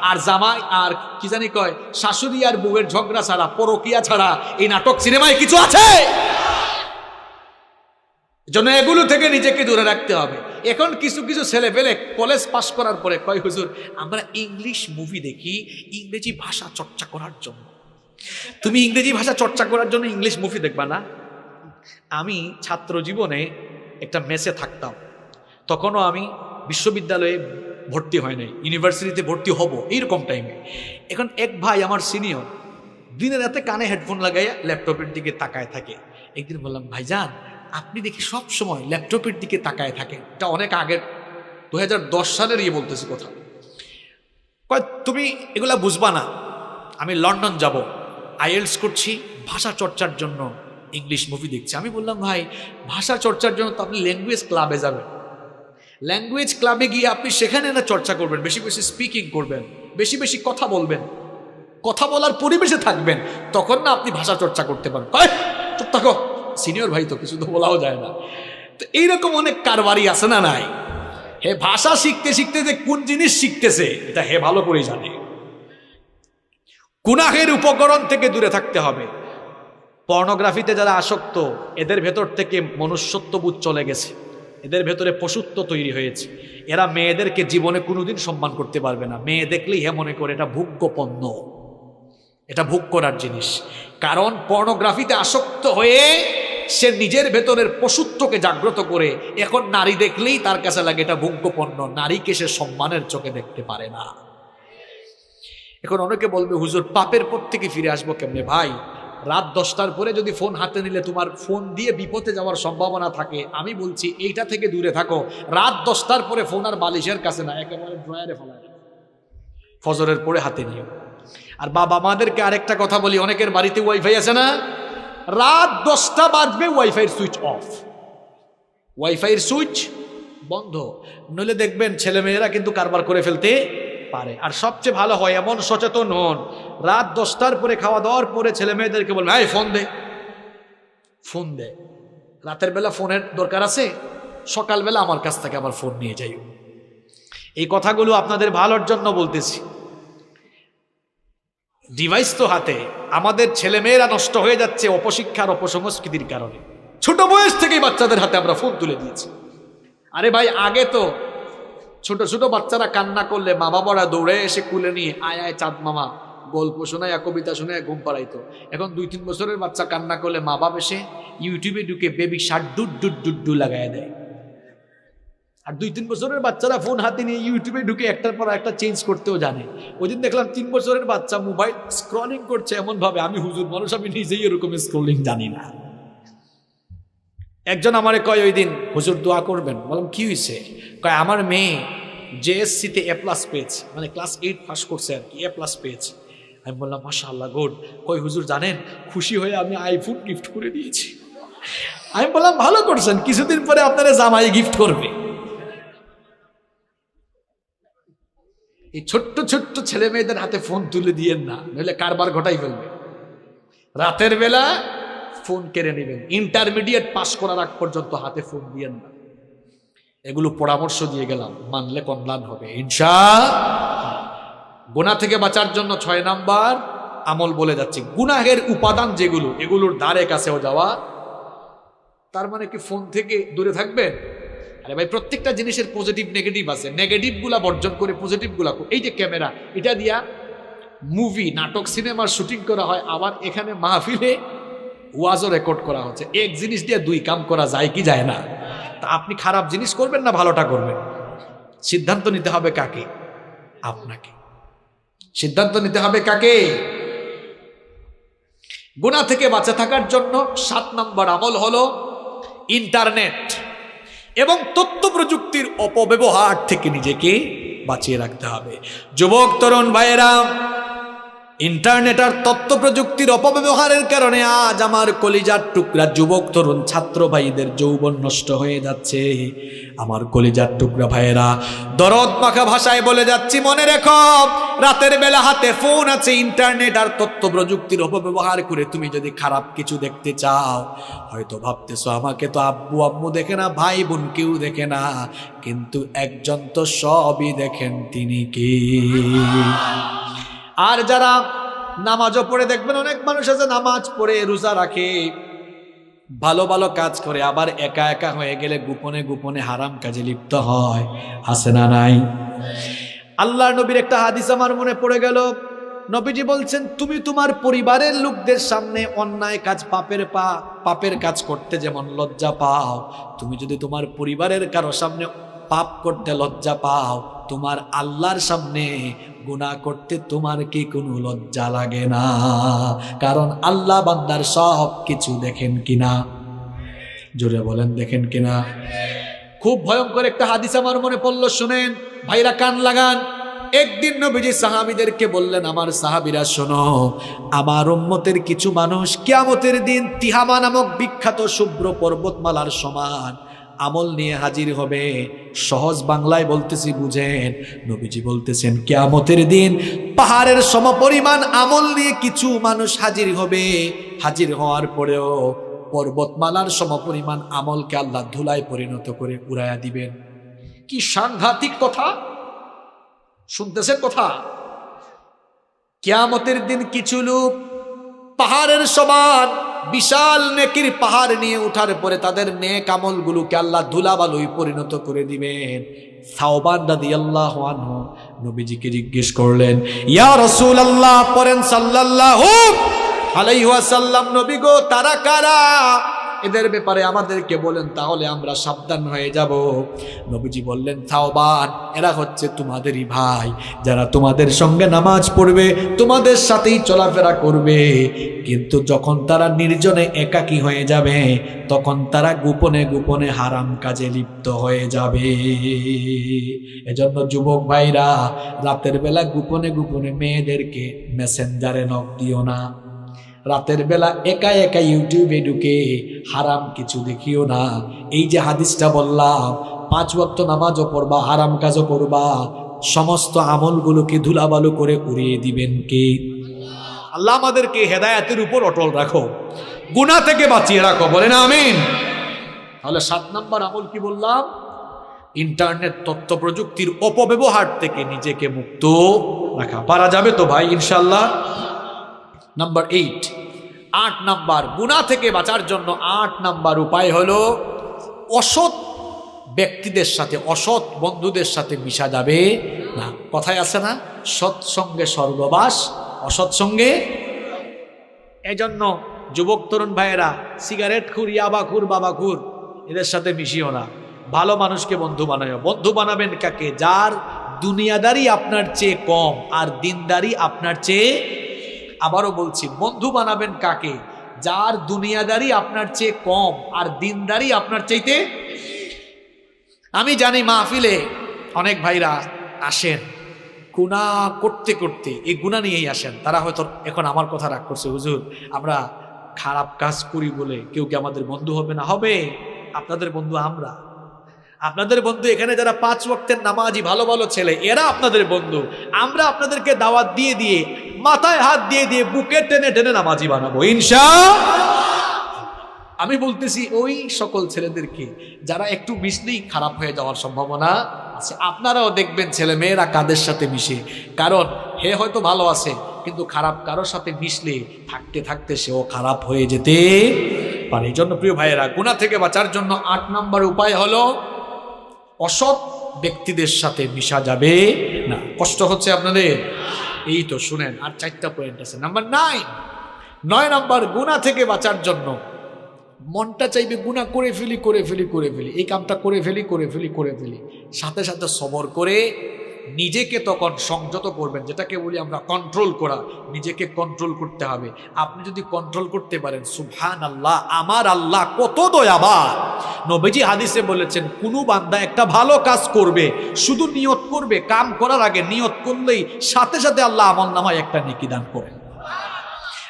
আর জামাই আর কি জানি কয়, শাশুড়ি আর বউয়ের ঝগড়া ছাড়া, পরকিয়া ছাড়া এই নাটক সিনেমায় কিছু আছে? জন্য এগুলো থেকে নিজেকে দূরে রাখতে হবে। এখন কিছু কিছু ছেলে পেলে কলেজ পাশ করার পরে কয় হুজুর আমরা ইংলিশ মুভি দেখি ইংরেজি ভাষা চর্চা করার জন্য। তুমি ইংরেজি ভাষা চর্চা করার জন্য ইংলিশ মুভি দেখবা না? আমি ছাত্র জীবনে একটা মেসে থাকতাম, তখনও আমি বিশ্ববিদ্যালয়ে ভর্তি হয় নাই, ইউনিভার্সিটিতে ভর্তি হব এইরকম টাইমে। এখন এক ভাই আমার সিনিয়র দিনে রাতে কানে হেডফোন লাগাইয়া ল্যাপটপের দিকে তাকায় থাকে। একদিন বললাম, ভাইজান আপনি দেখি সব সময় ল্যাপটপের দিকে তাকায় থাকেন, এটা অনেক আগের 2010 সালের ইয়ে বলতেছি কথা। কয় তুমি এগুলা বুঝবা না, আমি লন্ডন যাব, আইএলটিএস করছি, ভাষা চর্চার জন্য ইংলিশ মুভি দেখছি। আমি বললাম, ভাই ভাষা চর্চার জন্য তো আপনি ল্যাঙ্গুয়েজ ক্লাবে যাবেন, ল্যাঙ্গুয়েজ ক্লাবে গিয়ে আপনি সেখানে না চর্চা করবেন, বেশি বেশি স্পিকিং করবেন, বেশি বেশি কথা বলবেন, কথা বলার পরিবেশে থাকবেন, তখন না আপনি ভাষা চর্চা করতে পারবেন। চুপ থাকো, সিনিয়র ভাই তো কিছু তো বলাও যায় না। তো এইরকম অনেক কারবারই আছে না নাই? হে ভাষা শিখতে শিখতে যে কোন জিনিস শিখতেছে এটা হে ভালো করে জানে। গুনাহের উপকরণ থেকে দূরে থাকতে হবে। পর্নোগ্রাফিতে যারা আসক্ত এদের ভেতর থেকে মনুষ্যত্ববোধ চলে গেছে, এদের ভেতরে পশুত্ব তৈরি হয়েছে। এরা মেয়েদেরকে জীবনে কোনোদিন সম্মান করতে পারবে না। মেয়ে দেখলেই হে মনে করে এটা ভোগ্য পণ্য, এটা ভোগ করার জিনিস। কারণ পর্নোগ্রাফিতে আসক্ত হয়ে সে নিজের ভেতরের পশুত্বকে জাগ্রত করে এখন নারী দেখলেই তার কাছে লাগে এটা ভোগ্য পণ্য, নারীকে সে সম্মানের চোখে দেখতে পারে না। এখন অনেকে বলবে, হুজুর পাপের পথ থেকে ফিরে আসবো কেমনে? ভাই রাত 10টার পরে যদি ফোন হাতে নিলে তোমার ফোন দিয়ে বিপদে যাওয়ার সম্ভাবনা থাকে। আমি বলছি এইটা থেকে দূরে থাকো। রাত 10টার পরে ফোন আর বালিশের কাছে না, একেবারে ড্রয়ারে ফেলায় ফজরের পরে হাতে নিও। আর বাবা মাদেরকে আরেকটা কথা বলি, অনেকের বাড়িতে ওয়াইফাই আছে না, রাত 10টা বাজবে ওয়াইফাইয়ের সুইচ অফ, ওয়াইফাইয়ের সুইচ বন্ধ, নইলে দেখবেন ছেলেমেয়েরা কিন্তু কারবার করে ফেলতে পারে। আর সবচেয়ে ভালো হয় এমন সচেতন হন, রাত 10টার পরে খাওয়া দাওয়ার পরে ছেলে মেয়েদেরকে বলবেন, এই ফোন দে, ফোন দে। রাতের বেলা ফোনের দরকার আছে, সকালবেলা আমার কাছ থেকে আবার ফোন নিয়ে যাইও। এই কথাগুলো আপনাদের ভালোর জন্য বলতেছি। ডিভাইস তো হাতে, আমাদের ছেলেমেয়েরা নষ্ট হয়ে যাচ্ছে অপশিক্ষার অপসংস্কৃতির কারণে। ছোট বয়স থেকেই বাচ্চাদের হাতে আমরা ফোন তুলে দিয়েছি। আরে ভাই আগে তো ছোট ছোট বাচ্চারা কান্না করলে মা বাবারা দৌড়ে এসে কুলে নিয়ে আয় আয় চাঁদ মামা গল্প শোনায়, কবিতা শোনায় ঘুম পাড়াইতো। এখন 2-3 বছরের বাচ্চা কান্না করলে মা বাবা এসে ইউটিউবে ঢুকে baby shirt dude dude dude do লাগায় দেয়। আর 2-3 বছরের বাচ্চারা ফোন হাতে নিয়ে ইউটিউবে ঢুকে একটার পর একটা চেঞ্জ করতেও জানে। ওই দিন দেখলাম 3 বছরের বাচ্চা মোবাইল স্ক্রলিং করছে এমন ভাবে, আমি হুজুর মানুষ, আমি নিজেই এরকম স্ক্রলিং জানি না। একজন আমারে কয় ওই দিন, হুজুর দোয়া করবেন। বললাম কি হয়েছে? কয় আমার মেয়ে জেএসসিতে A+ পেয়েছে, মানে ক্লাস 8 পাস করছে আর কি, A+ পেয়েছে। আমি বললাম মাশাআল্লাহ গুড। কই হুজুর জানেন খুশি হয়ে আমি আইফোন গিফট করে দিয়েছি। আমি বললাম ভালো করছেন, কিছুদিন পরে আপনারা জামাই গিফট করবে। এই ছোট্ট ছোট্ট ছেলে মেয়েদের হাতে ফোন তুলে দিয়েন না, নইলে কারবার ঘটাই ফেলবে। রাতের বেলা ফোন কেড়ে নেবেন, ইন্টারমিডিয়েট পাস করার আগ পর্যন্ত হাতে ফোন দিয়েন না। এগুলো পরামর্শ দিয়ে গেলাম, মানলে কল্যাণ হবে ইনশাআল্লাহ। গুনাহ থেকে বাঁচার জন্য 6 নাম্বার আমল বলে যাচ্ছি। গুনাহের উপাদান যেগুলো, এগুলোর ধারে কাছেও যাওয়া। তার মানে কি ফোন থেকে দূরে থাকবেন? আরে ভাই প্রত্যেকটা জিনিসের পজিটিভ নেগেটিভ আছে, নেগেটিভ গুলা বর্জন করে পজিটিভ গুলা। এই যে ক্যামেরা, এটা দিয়া মুভি নাটক সিনেমার শুটিং করা হয়, আবার এখানে মাহফিলে ওয়াজও রেকর্ড করা হচ্ছে। এক জিনিস দিয়ে 2 কাম করা যায় কি যায় না? তা আপনি খারাপ জিনিস করবেন না ভালোটা করবেন, সিদ্ধান্ত নিতে হবে কাকে? আপনাকে সিদ্ধান্ত নিতে হবে কাকে? গুনাহ থেকে বাঁচা থাকার জন্য 7 নম্বর আমল হলো ইন্টারনেট এবং তথ্য প্রযুক্তির অপব্যবহার থেকে নিজেকে বাঁচিয়ে রাখতে হবে। যুবক তরুণ ভাইয়েরা, ইন্টারনেট আর তথ্য প্রযুক্তির অপব্যবহারের কারণে আজ আমার কলিজার টুকরা যুবক তরুণ ছাত্র ভাইদের যৌবন নষ্ট হয়ে যাচ্ছে। আমার কলিজার টুকরা ভাইয়েরা, দরদ মাখা ভাষায় বলে যাচ্ছি, মনে রেখো, রাতের বেলা হাতে ফোন আছে, ইন্টারনেট আর তথ্য প্রযুক্তির অপব্যবহার করে তুমি যদি খারাপ কিছু দেখতে চাও, হয়তো ভাবতেছো আমাকে তো আব্বু আম্মু দেখে না, ভাই বোন কেউ দেখে না, কিন্তু একজন তো সবই দেখেন, তিনি কি? আর যারা নামাজও পড়ে, দেখবেন অনেক মানুষ আছে নামাজ পড়ে রোজা রাখে, ভালো ভালো কাজ করে আবার একা একা হয়ে গেলে গোপনে গোপনে হারাম কাজে লিপ্ত হয়, আছে না নাই? আল্লাহর নবীর একটা হাদিস আমার মনে পড়ে গেল। নবীজি বলছেন, তুমি তোমার পরিবারের লোকদের সামনে অন্যায় কাজ পাপের কাজ করতে যেমন লজ্জা পাও, তুমি যদি তোমার পরিবারের কারো সামনে পাপ করতে লজ্জা পাও, তোমার আল্লাহর সামনে গুনাহ করতে তোমার কি কোনো লজ্জা লাগে না? কারণ আল্লাহ বান্দার সব কিছু দেখেন কিনা, জোরে বলেন দেখেন কিনা। খুব ভয়ঙ্কর একটা হাদিস আমার মনে পড়ল, শুনেন ভাইরা, কান লাগান। একদিন নবীজি সাহাবীদেরকে বললেন, আমার সাহাবীরা শোনো, আমার উম্মতের কিছু মানুষ কিয়ামতের দিন তিহামা নামক বিখ্যাত শুভ্র পর্বতমালার সমান আমল নিয়ে হাজির হবে। সহজ বাংলায় বলতেছি, বুঝেন। নবীজি বলতেছেন, কিয়ামতের দিন পাহাড়ের সমপরিমাণ আমল নিয়ে কিছু মানুষ হাজির হবে। হাজির হওয়ার পরেও পর্বতমালার সমপরিমাণ আমলকে আল্লাহ ধুলায় পরিণত করে উড়াইয়া দিবেন। কি সাংঘাতিক কথা, শুনতেছেন কথা? কিয়ামতের দিন কিছু লোক পাহাড়ের সমান বিশাল নেকির পাহাড় নিয়ে উঠার পরে তাদের নেক আমলগুলোকে আল্লাহ ধুলাবালুয় পরিণত করে দিবেন। সাওবান রাদিয়াল্লাহু আনহু নবীজিকে জিজ্ঞেস করলেন, ইয়া রাসূলুল্লাহ, পড়েন সাল্লাল্লাহু আলাইহি ওয়াসাল্লাম, নবী গো, তারা কারা? এদের ব্যাপারে আমাদেরকে বলেন, তাহলে আমরা সাবধান হয়ে যাব। নবীজি বললেন, সাওবান, এরা হচ্ছে তোমাদেরই ভাই, যারা তোমাদের সঙ্গে নামাজ পড়বে, তোমাদের সাথেই চলাফেরা করবে, কিন্তু যখন তারা নির্জনে একাকী হয়ে যাবে, তখন তারা গোপনে গোপনে হারাম কাজে লিপ্ত হয়ে যাবে। এজন্য যুবক ভাইরা, রাতের বেলা গোপনে গোপনে মেয়েদেরকে মেসেঞ্জারে নক দিও না। রাতের বেলা একা একা ইউটিউবে ঢুকে হারাম কিছু দেখিও না। এই যে হাদিসটা বললাম, 5 ওয়াক্ত নামাজও পড়বা, হারাম কাজও করবা, সমস্ত আমলগুলোকে ধুলাবালু করে উড়িয়ে দিবেন কে? আল্লাহ আমাদেরকে হেদায়েতের উপর অটল রাখো, গুনাহ থেকে বাঁচিয়ে রাখো, বলেন আমিন। তাহলে 7 নম্বর আমল কি বললাম? ইন্টারনেট তথ্য প্রযুক্তির অপব্যবহার থেকে নিজেকে মুক্ত রাখা। পারা যাবে তো ভাই ইনশাআল্লাহ? নাম্বার 8 নাম্বার গুনাহ থেকে বাঁচার জন্য 8 নাম্বার উপায় হলো, অসৎ ব্যক্তিদের সাথে, অসৎ বন্ধুদের সাথে মিশা যাবে না। কথায় আছে না, সৎসঙ্গে স্বর্গবাস, অসৎ সঙ্গে। এজন্য যুবক তরুণ ভাইয়েরা, সিগারেট খুর, ইয়াবাখুর, বাবাখুর, এদের সাথে মিশিও না। ভালো মানুষকে বন্ধু বানাও। বন্ধু বানাবেন কাকে? যার দুনিয়াদারি আপনার চেয়ে কম আর দিনদারি আপনার চেয়ে, আবারও বলছি, বন্ধু বানাবেন কাকে? যার দুনিয়াদারি আপনার চেয়ে কম আর দিনদারি আপনার চাইতে। আমি জানি মাহফিলে অনেক ভাইরা আসেন গুনাহ করতে করতে, এই গুনাহ নিয়েই আসেন। তারা হয়তো এখন আমার কথা রাগ করছে, হুজুর আমরা খারাপ কাজ করি বলে কেউ কি আমাদের বন্ধু হবে না? হবে। আপনাদের বন্ধু আমরা, আপনাদের বন্ধু এখানে যারা 5 ওয়াক্তের নামাজি ভালো ভালো ছেলে, এরা আপনাদের বন্ধু। আমরা আপনাদেরকে দাওয়াত দিয়ে দিয়ে, মাথায় হাত দিয়ে দিয়ে, বুকে টেনে টেনে নামাজি বানাবো ইনশাআল্লাহ। আমি বলতেছি ওই সকল ছেলেদেরকে যারা একটু মিশলেই খারাপ হয়ে যাওয়ার সম্ভাবনা আছে। আপনারাও দেখবেন ছেলে মেয়েরা কাদের সাথে মিশে, কারণ হে হয়তো ভালো আছে, কিন্তু খারাপ কারোর সাথে মিশলে থাকতে থাকতে সেও খারাপ হয়ে যেতে পারে। এই জন্য প্রিয় ভাইয়েরা, গুনাহ থেকে বাঁচার জন্য 8 নম্বর উপায় হলো, অসৎ ব্যক্তিদের সাথে মিশা যাবে না। কষ্ট হচ্ছে আপনাদের? এই তো শুনেন, আর 4টা পয়েন্ট আছে। নাম্বার 9 নাম্বার, গুনাহ থেকে বাঁচার জন্য মনটা চাইবে গুনাহ করে ফেলি, এই কামটা করে ফেলি, সাথে সাথে সবর করে নিজেকে তখন সংযত করবেন, যেটাকে বলি আমরা কন্ট্রোল করা। নিজেকে কন্ট্রোল করতে হবে। আপনি যদি কন্ট্রোল করতে পারেন, সুবহানাল্লাহ, আমার আল্লাহ কত দয়াবান। নবীজি হাদিসে বলেছেন, কোনো বান্দা একটা ভালো কাজ করবে, শুধু নিয়ত করবে, কাম করার আগে নিয়ত করলেই সাথে সাথে আল্লাহ আমলনামায় একটা নেকি দান করেন।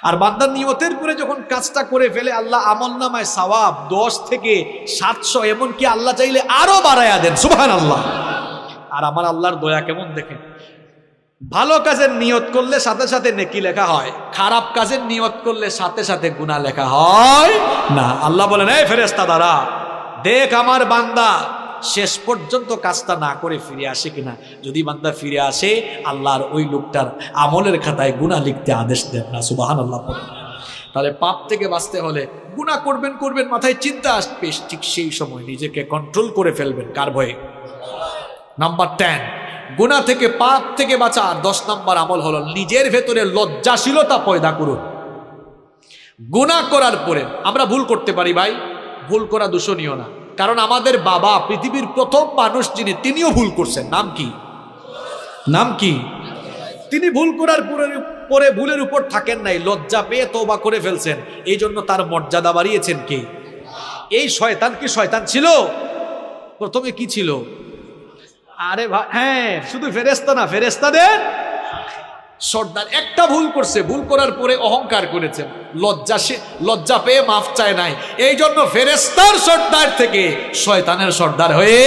আর বান্দার নিয়তের পরে যখন কাজটা করে ফেলে, আল্লাহ আমলনামায় সওয়াব 10 থেকে 700, এমনকি আল্লাহ চাইলে আরো বাড়ায়া দেন। সুবহানাল্লাহ। আর আমার আল্লাহর দয়া কেমন দেখেন, ভালো কাজের নিয়ত করলে সাথে সাথে নেকি লেখা হয়, খারাপ কাজের নিয়ত করলে সাথে সাথে গুনাহ লেখা হয় না। আল্লাহ বলেন, এই ফেরেশতা দ্বারা দেখ আমার বান্দা শেষ পর্যন্ত কাজটা না করে ফিরে আসে কিনা। যদি বান্দা ফিরে আসে, আল্লাহর ওই লোকটার আমলের খাতায় গুনাহ লিখতে আদেশ দেন না। সুবহানাল্লাহ। তাহলে পাপ থেকে বাঁচতে হলে গুনাহ করবেন করবেন মাথায় চিন্তা আসবে, ঠিক সেই সময় নিজেকে কন্ট্রোল করে ফেলবেন কার ভয়ে? নাম্বার 10, গুনাহ থেকে পাপ থেকে বাঁচার 10 নম্বর আমল হলো নিজের ভেতরে লজ্জাশীলতা পয়দা করুন। গুনাহ করার পরে আমরা ভুল করতে পারি ভাই, ভুল করা দূষণীয় না, কারণ আমাদের বাবা পৃথিবীর প্রথম মানুষ যিনি, তিনিও ভুল করছেন। নাম কি? নাম কি? তিনি ভুল করার পরে ভুলের উপর থাকেন নাই, লজ্জা পেয়ে তওবা করে ফেলছেন, এই জন্য তার মর্যাদা বাড়িয়েছেন কে? এই শয়তান কি শয়তান ছিল? প্রথমে কি ছিল? আরে ভাই হ্যাঁ, শুধু ফেরেশতা না, ফেরেশতাদের সর্দার। একটা ভুল করছে, ভুল করার পরে অহংকার করেছেন, লজ্জা পেয়ে মাফ চায় নাই, এই জন্য ফেরেশতার সর্দার থেকে শয়তানের সর্দার হয়ে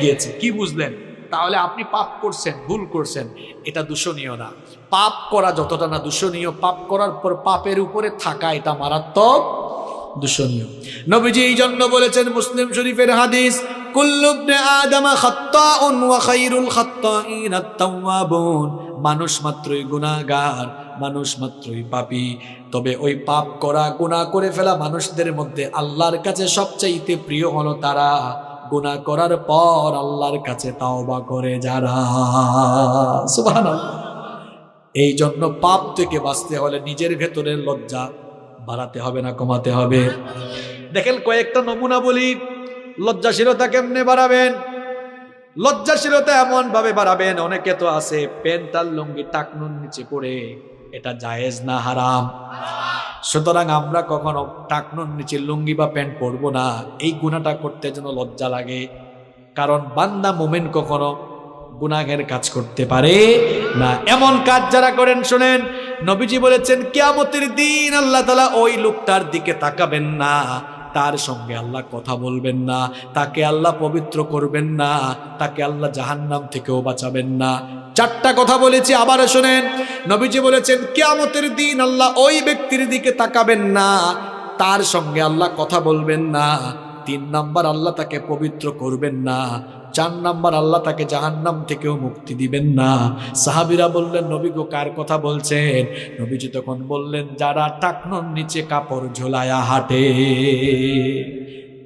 গিয়েছে। কি বুঝলেন? তাহলে আপনি পাপ করছেন, ভুল করছেন, এটা দূষণীয় না। পাপ করা যতটা না দূষণীয়, পাপ করার পর পাপের উপরে থাকা এটা মারাত্মক দূষণীয়। নবীজি এই জন্য বলেছেন, মুসলিম শরীফের হাদিস, কুল্লু ইবনে আদম খাত্তাউন ওয়া খায়রুল খাত্তাইন আত-তাওয়াবুন। মানুষ মাত্রই গুনাহগার, মানুষ মাত্রই পাপী, তবে ওই পাপ করা, গুনাহ করে ফেলা মানুষদের মধ্যে আল্লাহর কাছে সবচাইতে প্রিয় হলো তারা গুনাহ করার পর আল্লাহর কাছে তাওবা করে যারা। সুবহানাল্লাহ। এই জন্য পাপ থেকে বাঁচতে হলে নিজের ভেতরের লজ্জা বাড়াতে হবে না কমাতে হবে? দেখেন কয়েকটা নমুনা বলি। লজ্জাশীলতা কেমনে বাড়াবেন? লজ্জাশীলতা এমন ভাবে বাড়াবেন, অনেকে তো আছে প্যান্ট আর লুঙ্গি টাকনুর নিচে পড়ে, এটা জায়েজ না হারাম? সুতরাং আমরা কখনো টাকনুর নিচে লুঙ্গি বা প্যান্ট পরবো না, এই গুনাহটা করতে যেন লজ্জা লাগে। কারণ বান্দা মুমিন কখনো গুনাহের কাজ করতে পারে না। এমন কাজ যারা করেন, শুনেন, নবীজি বলেছেন কিয়ামতের দিন আল্লাহ তাআলা ওই লোকটার দিকে তাকাবেন না, তার সঙ্গে আল্লাহ কথা বলবেন না, তাকে আল্লাহ পবিত্র করবেন না, তাকে আল্লাহ জাহান্নাম থেকেও বাঁচাবেন না। 4টা কথা বলেছি, আবারও শুনেন। নবীজি বলেছেন কিয়ামতের দিন আল্লাহ ওই ব্যক্তির দিকে তাকাবেন না, তার সঙ্গে আল্লাহ কথা বলবেন না। 3 নাম্বার, আল্লাহ তাকে পবিত্র করবেন না। 4 নাম্বার, আল্লাহ তাকে জাহান্নাম থেকেও মুক্তি দিবেন না। সাহাবীরা বললেন, নবী গো কার কথা বলছেন? নবীজি তখন বললেন, যারা টাকনুর নিচে কাপড় ঝোলায়া হাঁটে।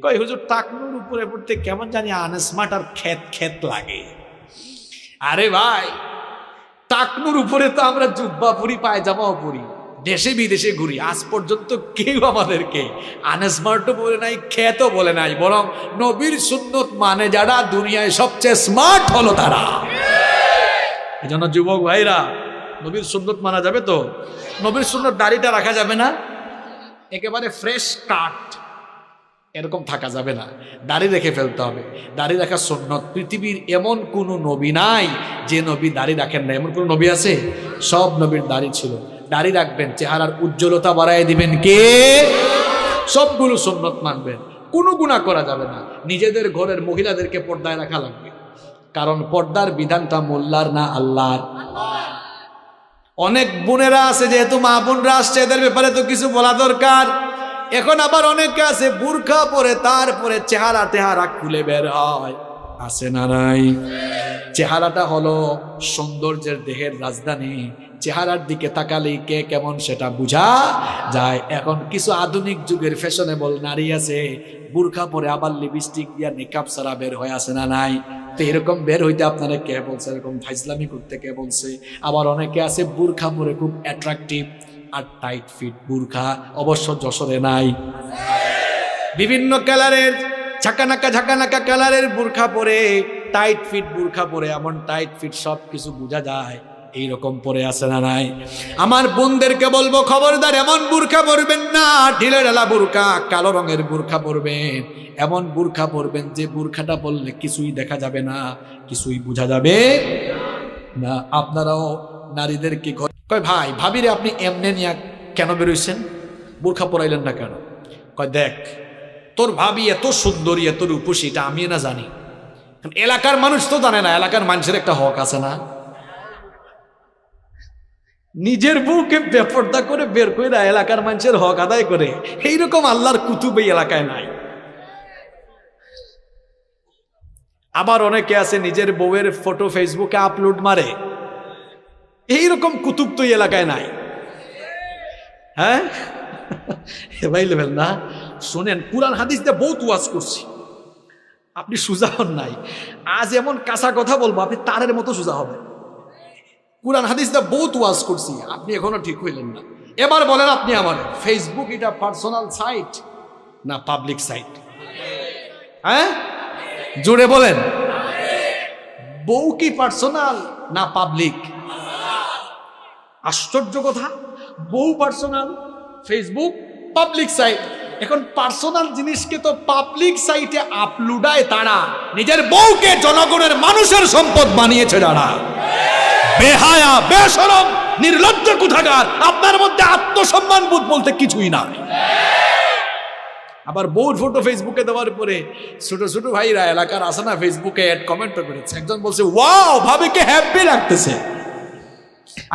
কই হুজুর, টাকনুর উপরে পড়তে কেমন জানি আনস্মার্ট আর খেত লাগে। আরে ভাই, টাকনুর উপরে তো আমরা জুব্বা পরি, পায়জামাও পরি, দেশে বিদেশে ঘুরি, আজ পর্যন্ত কেউ আমাদেরকে আনস্মার্টও বলে নাই, খ্যাতও বলে নাই। বরং নবীর সুন্নত মানে যারা, দুনিয়ায় সবচেয়ে স্মার্ট হলো তারা। এই জন্য যুবক ভাইরা, নবীর সুন্নত মানা যাবে তো? নবীর সুন্নত দাড়িটা রাখা যাবে না, একেবারে ফ্রেশ কাট এরকম থাকা যাবে না, দাড়ি রেখে ফেলতে হবে। দাড়ি রাখা সুন্নত। পৃথিবীর এমন কোন নবী নাই যে নবী দাড়ি রাখেন না। এমন কোন নবী আছে? সব নবীর দাড়ি ছিল। দাড়ি রাখবেন, চেহারার উজ্জ্বলতা বাড়ায় দিবেন কে? সবগুলো সুন্নত মানবেন, কোনো গুনাহ করা যাবে না। নিজেদের ঘরের মহিলাদেরকে পর্দায় রাখা লাগবে, কারণ পর্দার বিধানটা মোল্লার না আল্লাহর। অনেক বোনেরা আছে, যেহেতু মা বোনরা আসছে, এদের ব্যাপারে তো কিছু বলা দরকার। এখন আবার অনেকে আছে বুরখা পরে তারপরে চেহারা খুলে বের হয়, আছে না নাই? চেহারাটা হলো সৌন্দর্যের দেহের রাজধানী, চেহারার দিকে তাকালেই কে কেমন সেটা বোঝা যায়। এখন কিছু আধুনিক যুগের ফ্যাশনেবল নারী আছে, বুরখা পরে আবার লিপস্টিক দিয়া মেকআপ ছাড়া বের হয়ে, আসে না নাই? তো এরকম বের হইতে আপনারা কে বলছে? এরকম ফাইজলামি করতে কে বলছে? আবার অনেকে আছে বুরখা পরে খুব অ্যাট্রাকটিভ আর টাইট ফিট বুরখা, অবশ্য যশোরে নাই। বিভিন্ন কালারের ঝাঁকানাকা কালারের বুরখা পরে, টাইট ফিট বুরখা পরে, এমন টাইট ফিট সব কিছু বোঝা যায়, এইরকম পরে আছে না নাই? আমার বোনদেরকে বলবো, খবরদার এমন বুরখা পরবেন না, ঢিলে ঢালা বুরখা, কালো রঙের বুরখা পরবেন। এমন বুরখা পরবেন যে বুরখাটা পরলে কিছুই দেখা যাবে না, কিছুই বোঝা যাবে না। আপনারাও নারীদেরকে কয়, ভাই ভাবিরে আপনি এমনে নিয়ে কেন বেরোইছেন, বুরখা পরাইলেন না কেন? কয়, দেখ তোর ভাবি এত সুন্দরী, এত রূপসী, এটা আমি না জানি, এলাকার মানুষ তো জানে না। এলাকার মানুষের একটা হক আছে না? নিজের বউকে বেপর্দা করে বের করে এলাকার মানুষের হক আদায় করে, এইরকম আল্লাহর কুতুব এই এলাকায় নাই। আবার অনেকে আছে নিজের বউয়ের ফটো ফেসবুকে আপলোড মারে, এইরকম কুতুব তো এই এলাকায় নাই। হ্যাঁ, ভাই লেভেল না, শোনেন কুরআন হাদিস দিয়ে বহুত ওয়াজ করছি, আপনি সোজা হন নাই। আজ এমন কাঁচা কথা বলবো আপনি তারের মতো সোজা হবে। কুরআন হাদিস দিয়ে বহুত ওয়াজ করছি, আপনি এখনো ঠিক হইলেন না। এবার বলেন আপনি আমার, ফেসবুক এটা পার্সোনাল সাইট না পাবলিক সাইট? হ্যাঁ জোরে বলেন, বউ কি পার্সোনাল না পাবলিক? আশ্চর্য কথা, বউ পার্সোনাল, ফেসবুক পাবলিক সাইট। এখন পার্সোনাল জিনিসকে তো পাবলিক সাইটে আপলোডায় তারা, নিজের বউকে জনগণের মানুষের সম্পদ বানিয়েছে যারা। বেহায়া, বেশরম, নির্লজ্জ কোথাকার, আপনার মধ্যে আত্মসম্মান বোধ বলতে কিছুই নাই। আবার বউর ফটো ফেসবুকে দেওয়ার পরে ছোট ছোট ভাইরা এলাকার আছে না, ফেসবুকে অ্যাড কমেন্ট করেছে। একজন বলছে ওয়াও ভাবিকে হ্যাপি লাগতেছে,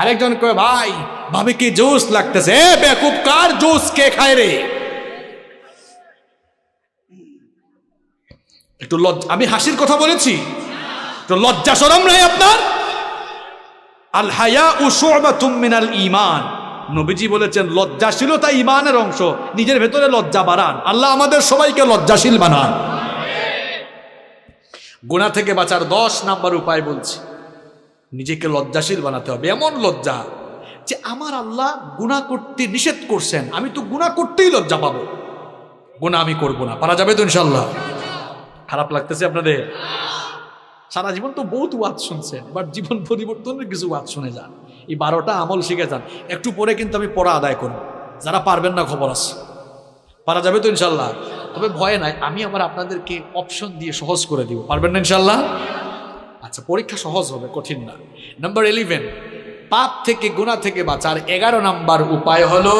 আরেকজন কয় ভাই ভাবিকে জোস লাগতেছে। এ বেকুব, কার জোস কে খায় রে? একটু লজ্জা, আমি হাসির কথা বলেছি, একটু লজ্জা শরম নাই আপনার? আল হায়াউ শু'বাতুম মিনাল ঈমান, নবীজি বলেছেন লজ্জাশীলতা ঈমানের অংশ। নিজের ভেতরে লজ্জা বাড়ান, আল্লাহ আমাদের সবাইকে লজ্জাশীল বানান। গুনাহ থেকে বাঁচার 10 নাম্বার উপায় বলছি, নিজেকে লজ্জাশীল বানাতে হবে। এমন লজ্জা যে আমার আল্লাহ গুনাহ করতে নিষেধ করছেন, আমি তো গুনাহ করতেই লজ্জা পাবো, গুনাহ আমি করবো না। পারা যাবে তো ইনশাআল্লাহ? খারাপ লাগতেছে আপনাদের? সারা জীবন তো বহুত ওয়াজ শুনছেন, বাট জীবন পরিবর্তনের কিছু ওয়াজ শুনে যান, এই 12টা আমল শিখে যান। একটু পরে কিন্তু আমি পড়া আদায় করব, যারা পারবেন না খবর আছে। পারা যাবে তো ইনশাল্লাহ? তবে ভয় নাই, আমি আবার আপনাদেরকে অপশন দিয়ে সহজ করে দিব। পারবেন না ইনশাল্লাহ? আচ্ছা, পরীক্ষা সহজ হবে, কঠিন না। নাম্বার 11, পাপ থেকে গুনাহ থেকে বাঁচার 11 নাম্বার উপায় হলো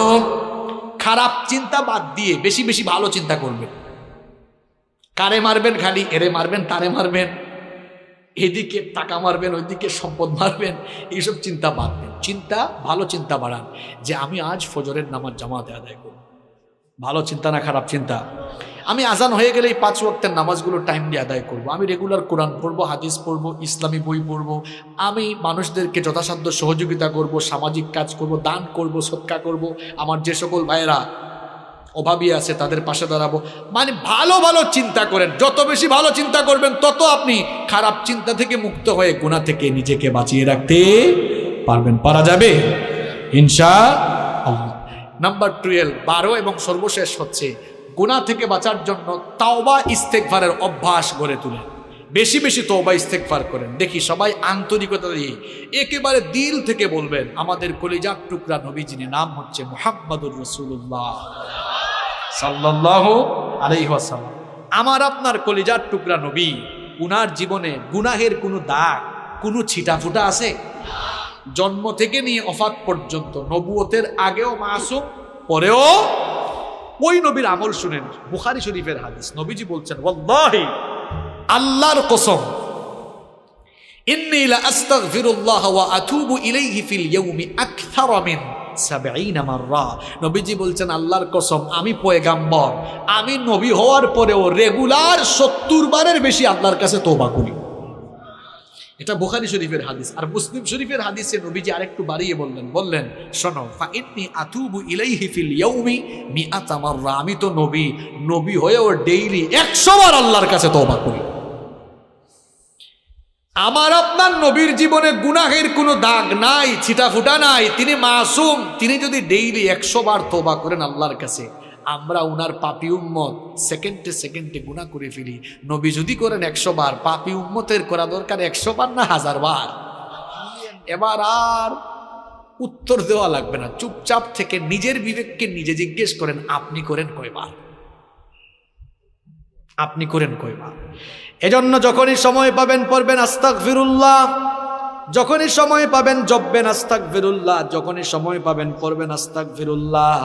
খারাপ চিন্তা বাদ দিয়ে বেশি বেশি ভালো চিন্তা করবেন। কারে মারবেন? খালি এরে মারবেন, তারে মারবেন, এদিকে টাকা মারবেন, ওইদিকে সম্পদ মারবেন, এইসব চিন্তা বাদ দেন। চিন্তা, ভালো চিন্তা বাড়ান, যে আমি আজ ফজরের নামাজ জামাতে আদায় করব। ভালো চিন্তা না খারাপ চিন্তা? আমি আজান হয়ে গেলে এই 5 ওয়াক্তের নামাজগুলো টাইম দিয়ে আদায় করব। আমি রেগুলার কোরআন পড়বো, হাদিস পড়বো, ইসলামী বই পড়বো, আমি মানুষদেরকে যথাসাধ্য সহযোগিতা করব, সামাজিক কাজ করব, দান করব, সদকা করব, আমার যে সকল ভাইয়েরা অভাবী আছে তাদের পাশে দাঁড়াবো। মানে ভালো ভালো চিন্তা করেন, যত বেশি ভালো চিন্তা করবেন তত আপনি খারাপ চিন্তা থেকে মুক্ত হয়ে গুনাহ থেকে নিজেকে বাঁচিয়ে রাখতে পারবেন। পারা যাবে ইনশাআল্লাহ। নাম্বার 12 এবং সর্বশেষ হচ্ছে গুনাহ থেকে বাঁচার জন্য তাওবা ইস্তেগফারের অভ্যাস গড়ে তুলেন। বেশি বেশি তওবা ইস্তেগফার করেন। দেখি সবাই আন্তরিকতা দিয়ে একেবারে দিল থেকে বলবেন, আমাদের কলিজার টুকরা নবী, যিনি নাম হচ্ছে মুহাম্মাদুর রাসূলুল্লাহ সাল্লাল্লাহু আলাইহি ওয়াসাল্লাম, আমার আপনার কলিজার টুকরা নবী, উনার জীবনে গুনাহের কোনো দাগ, কোনো ছিটাফুটা আছে? জন্ম থেকে নিয়ে ওফাত পর্যন্ত, নবুয়তের আগেও মাসুম, পরেও। ওই নবীর আমল শুনেন, বুখারী শরীফের হাদিস, নবীজি বলছেন ওয়াল্লাহি, আল্লাহর কসম, ইন্নী লা আস্তাগফিরুল্লাহ ওয়া আতুবু ইলাইহি ফিল ইয়াউমি আকথারা মিন 70 মাররা। নবীজি বলছেন আল্লাহর কসম, আমি পয়গাম্বর, আমি নবী হওয়ার পরেও রেগুলার 70 বারের বেশি আল্লাহর কাছে তওবা করি। এটা বুখারী শরীফের হাদিস। আর মুসলিম শরীফের হাদিসে নবীজি আরেকটু বাড়িয়ে বললেন শোনো, ফা ইন্নী আতুবু ইলাইহি ফিল ইয়াউমি 100 মাররা, আমি তো নবী হয়েও ডেইলি 100 বার আল্লাহর কাছে তওবা করি। আমার আপনার নবীর জীবনে গুনাহের কোনো দাগ নাই, ছিটাফুটা নাই, তিনি মাসুম। তিনি যদি ডেইলি 100 বার তওবা করেন আল্লাহর কাছে, আমরা উনার পাপী উম্মত সেকেন্ডে সেকেন্ডে গুনাহ করে ফেলি। নবী যদি করেন 100 বার, পাপী উম্মতের করা দরকার 100 বার না 1000 বার। এবার আর উত্তর দেওয়া লাগবে না, চুপচাপ থেকে নিজের বিবেককে নিজে জিজ্ঞেস করেন, আপনি করেন কয়বার? আপনি করেন কয়বার? এজন্য যখনই সময় পাবেন পড়বেন আস্তাগফিরুল্লাহ, যখনই সময় পাবেন জপবেন আস্তাগফিরুল্লাহ, যখনই সময় পাবেন পড়বেন আস্তাগফিরুল্লাহ।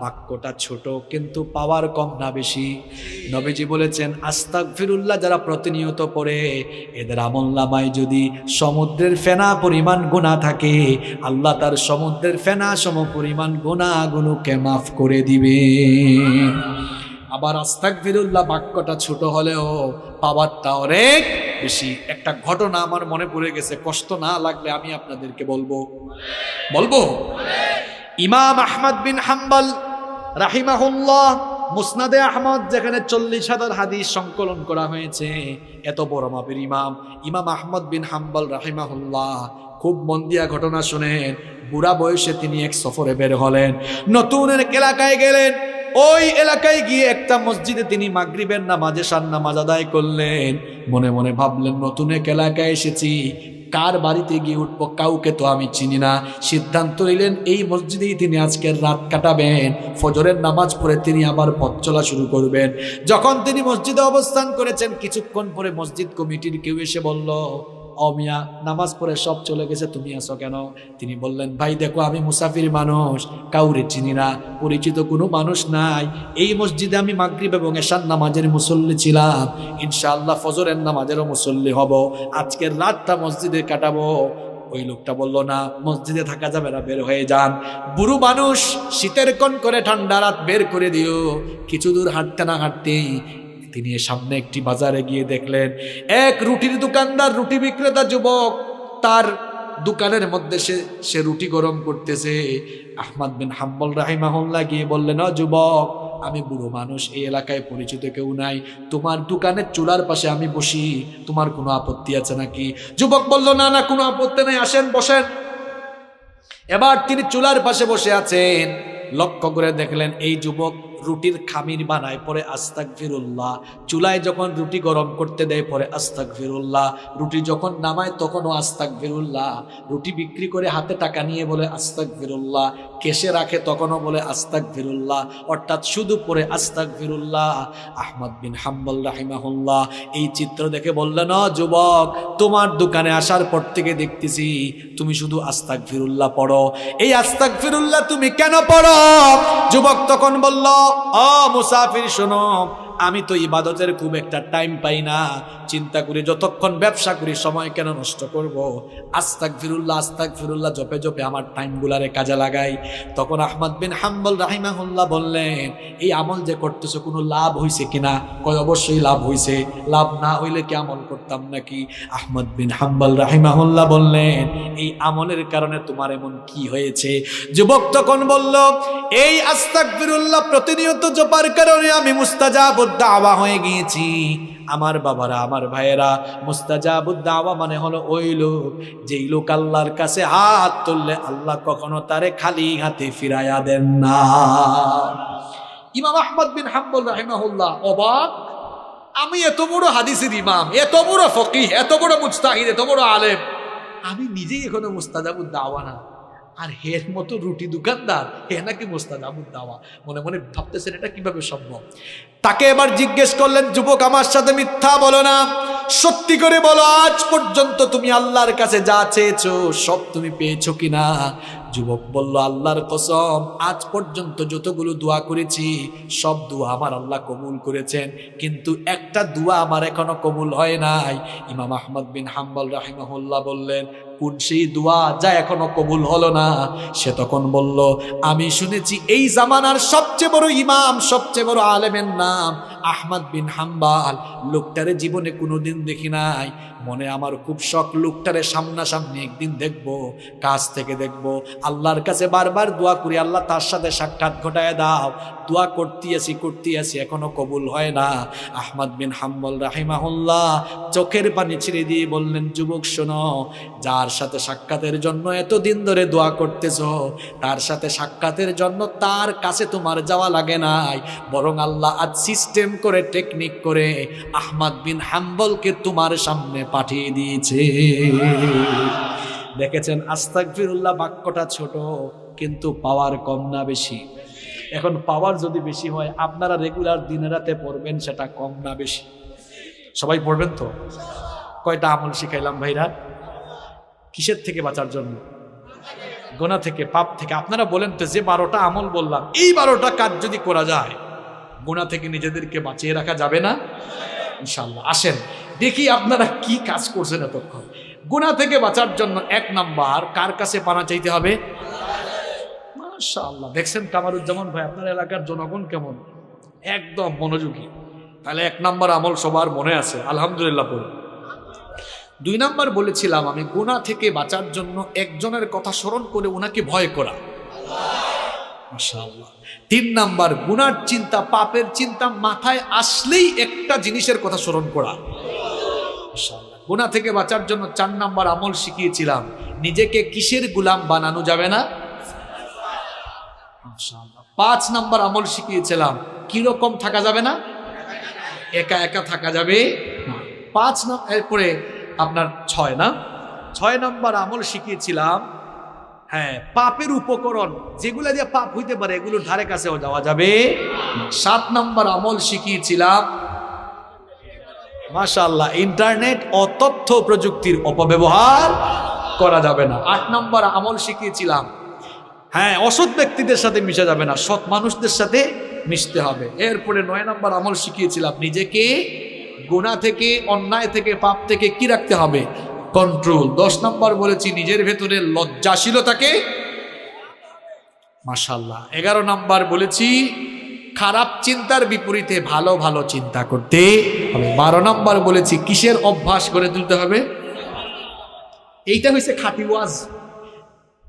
বাক্যটা ছোট কিন্তু পাওয়ার কম না বেশি। নবীজি বলেছেন আস্তাগফিরুল্লাহ যারা প্রতিনিয়ত পড়ে, এদের আমলনামায় যদি সমুদ্রের ফেনা পরিমাণ গুনাহ থাকে, আল্লাহ তার সমুদ্রের ফেনা সম পরিমাণ গুনাহগুলোকে মাফ করে দিবে। আবার আস্তাগফিরুল্লাহ বাক্যটা ছোট হলেও পাওয়ারটা অনেক বেশি। একটা ঘটনা আমার মনে পড়ে গেছে, কষ্ট না লাগলে আমি আপনাদেরকে বলবো। ইমাম আহমদ বিন হাম্বল রাহিমাহুল্লাহ মুসনাদে আহমদ, যেখানে 40,000 হাদিস সংকলন করা হয়েছে, এত বড় মাপের ইমাম ইমাম আহমদ বিন হাম্বল রাহিমাহুল্লাহ, খুব মন দিয়া ঘটনা শুনেন। বুড়া বয়সে তিনি এক সফরে বের হলেন, নতুন এক এলাকায় গেলেন। ওই এলাকায় গিয়ে একটা মসজিদে তিনি মাগরিবের নামাজ, এশার নামাজ আদায় করলেন। মনে মনে ভাবলেন, নতুন এক এলাকায় এসেছি, কার বাড়িতে গিয়ে উঠবো, কাউকে তো আমি চিনি না। সিদ্ধান্ত নিলেন এই মসজিদেই তিনি আজকের রাত কাটাবেন। ফজরের নামাজ পড়ে তিনি আবার পথ চলা শুরু করবেন। যখন তিনি মসজিদে অবস্থান করেছেন, কিছুক্ষণ পরে মসজিদ কমিটির কেউ এসে বলল, ও মিয়া, নামাজ পড়ে সব চলে গেছে, তুমি আসো কেন? তিনি বললেন, ভাই দেখো, আমি মুসাফির মানুষ, কাউরে চিনি না, পরিচিত কোনো মানুষ নাই। এই মসজিদে আমি মাগরিব এবং এশার নামাজের মুসল্লি ছিলাম, ইনশাআল্লাহ ফজরের নামাজেরও মুসল্লি হব, আজকের রাতটা মসজিদে কাটাবো। ওই লোকটা বলল, না, মসজিদে থাকা যাবে না, বের হয়ে যান। বুড়ো মানুষ, শীতের কোন করে ঠান্ডা রাত বের করে দিও। কিছু দূর হাঁটতে না হাঁটতেই তিনি সামনে একটি বাজারে গিয়ে দেখলেন এক রুটির দোকানদার, রুটি বিক্রেতা যুবক, তার দোকানের মধ্যে সে রুটি গরম করতেছে। আহমদ বিন হাম্বল রাহিমাহুল্লাহ গিয়ে বললেন, ও যুবক, আমি বুড়ো মানুষ, এই এলাকায় পরিচিত কেউ নাই, তোমার দোকানের চুলার পাশে আমি বসি, তোমার কোনো আপত্তি আছে নাকি? যুবক বলল, না না, কোনো আপত্তি নেই, আসেন বসেন। এবার তিনি চুলার পাশে বসে আছেন। লক্ষ্য করে দেখলেন এই যুবক রুটির খামির বানায়, পরে আস্তাগফিরুল্লাহ। চুলায় যখন রুটি গরম করতে দেয়, পরে আস্তাগফিরুল্লাহ। রুটি যখন নামায় তখনও আস্তাগফিরুল্লাহ। রুটি বিক্রি করে হাতে টাকা নিয়ে বলে আস্তাগফিরুল্লাহ। কেশে রাখে তখনও বলে আস্তাগফিরুল্লাহ, অর্থাৎ শুধু পরে আস্তাগফিরুল্লাহ। আহমদ বিন হাম্বল রাহিমাহুল্লাহ এই চিত্র দেখে বললেন, ও যুবক, তোমার দোকানে আসার পর থেকে দেখতেছি তুমি শুধু আস্তাগফিরুল্লাহ পড়ো, এই আস্তাগফিরুল্লাহ তুমি কেন পড়ো? যুবক তখন বলল, ও মুসাফির শোনো, আমি তো ইবাদতের খুব একটা টাইম পাই না, চিন্তা করি যতক্ষণ ব্যবসা করি সময় কেন নষ্ট করব, আস্তাগফিরুল্লাহ আস্তাগফিরুল্লাহ জপে জপে আমার টাইমগুলারে কাজে লাগাই। তখন আহমদ বিন হাম্বল রাহিমাহুল্লাহ বললেন, এই আমল যে করতেছো কোনো লাভ হইছে কিনা? কয়, অবশ্যই লাভ হইছে, লাভ না হইলে কি আমল করতাম নাকি? আহমদ বিন হাম্বল রাহিমাহুল্লাহ বললেন, এই আমলের কারণে তোমার এমন কি হয়েছে? যুবক তখন বলল, এই আস্তাগফিরুল্লাহ প্রতিনিয়ত জপার কারণে আমি মুস্তাজাবুদ দাওয়া হয়ে গিয়েছি। আমার বাবারা, আমার ভাইয়েরা, মুস্তাজাবুদ দাওয়া মানে হলো ওই লোক, যেই লোক আল্লাহর কাছে হাত তুললে আল্লাহ কখনো তারে খালি হাতে ফিরাইয়া দেন না। ইমাম আহমদ বিন হাম্বল রাহিমাহুল্লাহ অবাক, আমি এত বড় হাদিসের ইমাম, এত বড় ফকিহ, এত বড় মুজতাহিদ, এত বড় আলেম, আমি নিজেই এখনো মুস্তাজাবুদ দাওয়া না, আর হের মতো রুটি দোকানদার হে নাকি মুস্তাজাবুদ দাওয়া। মনে মনে ভাবতেছেন এটা কিভাবে সম্ভব। তাকে এবার জিজ্ঞেস করলেন, যুবক, আমার সাথে মিথ্যা বলো না, সত্যি করে বলো, আজ পর্যন্ত তুমি আল্লাহর কাছে যা চেয়েছো সব তুমি পেয়েছো কিনা? যুবক বলল, আল্লাহর কসম, আজ পর্যন্ত যতগুলো দোয়া করেছি সব দোয়া আমার আল্লাহ কবুল করেছেন, কিন্তু একটা দোয়া আমার এখনো কবুল হয় নাই। ইমাম আহমদ বিন হাম্বল রাহিমাহুল্লাহ বললেন, কোন সেই দোয়া যা এখনো কবুল হলো না? সে তখন বলল, আমি শুনেছি এই জামানার সবচেয়ে বড় ইমাম, সবচেয়ে বড় আলেমের নাম আহমদ বিন হাম্বল, লোকটারে জীবনে কোনোদিন দেখি নাই, মনে আমার খুব শখ লোকটারে সামনাসামনি একদিন দেখবো, কাছ থেকে দেখবো। আল্লাহর কাছে বারবার দোয়া করি, আল্লাহ তার সাথে সাক্ষাৎ ঘটায় দাও, দোয়া করতে আছি এখনো কবুল হয় না। আহমদ বিন হাম্বল রাহিমাহুল্লাহ চোখের পানি ছেড়ে দিয়ে বললেন, যুবক শোনো, যার সাথে সাক্ষাতের জন্য এতদিন ধরে দোয়া করতেছো, তার সাথে সাক্ষাতের জন্য তার কাছে তোমার যাওয়া লাগে নাই, বরং আল্লাহ আজ সিস্টেম করে, টেকনিক করে আহমদ বিন হাম্বলকে তোমার সামনে পাঠিয়ে দিয়েছে। দেখেছেন, আস্তাগফিরুল্লাহ বাক্যটা ছোট, কিন্তু পাওয়ার কম না বেশি? এখন পাওয়ার যদি বেশি হয়, আপনারা রেগুলার দিনে রাতে পড়বেন, সেটা কম না বেশি? সবাই পড়বেন তো? কয়টা আমল শিখাইলাম ভাইরা? কিসের থেকে বাঁচার জন্য? গুনাহ থেকে, পাপ থেকে। আপনারা বলেন তো, যে 12টা আমল বললাম, এই 12টা কাজ যদি করা যায়, গুনাহ থেকে নিজেদেরকে বাঁচিয়ে রাখা যাবে না? ইনশাআল্লাহ। আসেন দেখি আপনারা কি কাজ করছেন এতক্ষণ। গুনাহ থেকে বাঁচার জন্য 1 নাম্বার, কার কাছে পানা চাইতে হবে? মাশাআল্লাহ। দেখছেন কামারুজ্জামান ভাই, আপনার এলাকার জনগণ কেমন, একদম মনোযোগী। তাহলে 1 নাম্বার আমল সবার মনে আছে, আলহামদুলিল্লাহ বলুন। 2 নাম্বার বলেছিলাম আমি, গুনাহ থেকে বাঁচার জন্য একজনের কথা স্মরণ করে ওনাকে ভয় করা। মাশাআল্লাহ। 3 নাম্বার, গুনার চিন্তা, পাপের চিন্তা মাথায় আসলেই একটা জিনিসের কথা স্মরণ করা। মাশাআল্লাহ। গুনাহ থেকে বাঁচার জন্য 4 নাম্বার আমল শিখিয়েছিলাম, নিজেকে কিসের গোলাম বানানো যাবে না। মাশাআল্লাহ। 5 নাম্বার আমল শিখিয়েছিলাম, কিরকম থাকা যাবে না, একা একা থাকা যাবে না। 5 নাম্বার, এরপরে আপনার 6 নাম্বার আমল শিখিয়েছিলাম, হ্যাঁ, পাপের উপকরণ যেগুলো দিয়ে পাপ হইতে পারে এগুলোর ধারে কাছেও যাওয়া যাবে। 7 নাম্বার আমল শিখিয়েছিলাম, মাশাআল্লাহ, ইন্টারনেট ও তথ্য প্রযুক্তির অপব্যবহার করা যাবে না। 8 নাম্বার আমল শিখিয়েছিলাম, হ্যাঁ, অসৎ ব্যক্তিদের সাথে মিশা যাবে না, সৎ মানুষদের সাথে মিশতে হবে। এরপরে 9 নাম্বার আমল শিখিয়েছিলাম, নিজেকে গুনাহ থেকে, অন্যায় থেকে, পাপ থেকে কি রাখতে হবে, কন্ট্রোল। 10 নাম্বার বলেছি নিজের ভেতরে লজ্জাশীলতাকে, মাশাআল্লাহ। 11 নাম্বার বলেছি খারাপ চিন্তার বিপরীতে ভালো ভালো চিন্তা করতে হবে। 12 নাম্বার বলেছি কিসের অভ্যাস করে তুলতে হবে। এইটা হয়েছে খাঁটি ওয়াজ।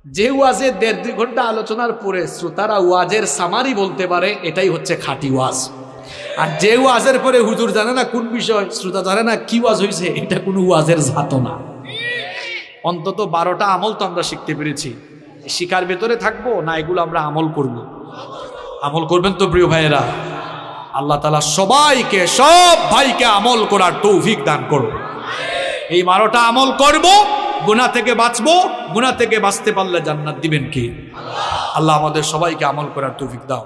যে ওয়াজে 1.5-2 ঘন্টা আলোচনার পরে শ্রোতারা ওয়াজের সামারি বলতে পারে, এটাই হচ্ছে খাঁটি ওয়াজ। আর যে ওয়াজের পরে হুজুর জানে না কোন বিষয়, শ্রোতা জানে না কি ওয়াজ হয়েছে, এটা কোনো ওয়াজের জাত না। অন্তত 12টা আমল তো আমরা শিখতে পেরেছি। শিকার ভেতরে থাকবো না, এগুলো আমরা আমল করব। আমল করবেন তো প্রিয় ভাইয়েরা। আল্লাহ তাআলা সবাইকে, সব ভাইকে আমল করার তৌফিক দান করুন। এই 12টা আমল করব, গুনাহ থেকে বাঁচবো। গুনাহ থেকে বাঁচতে পারলে জান্নাত দিবেন কি আল্লাহ। আমাদের সবাইকে আমল করার তৌফিক দাও।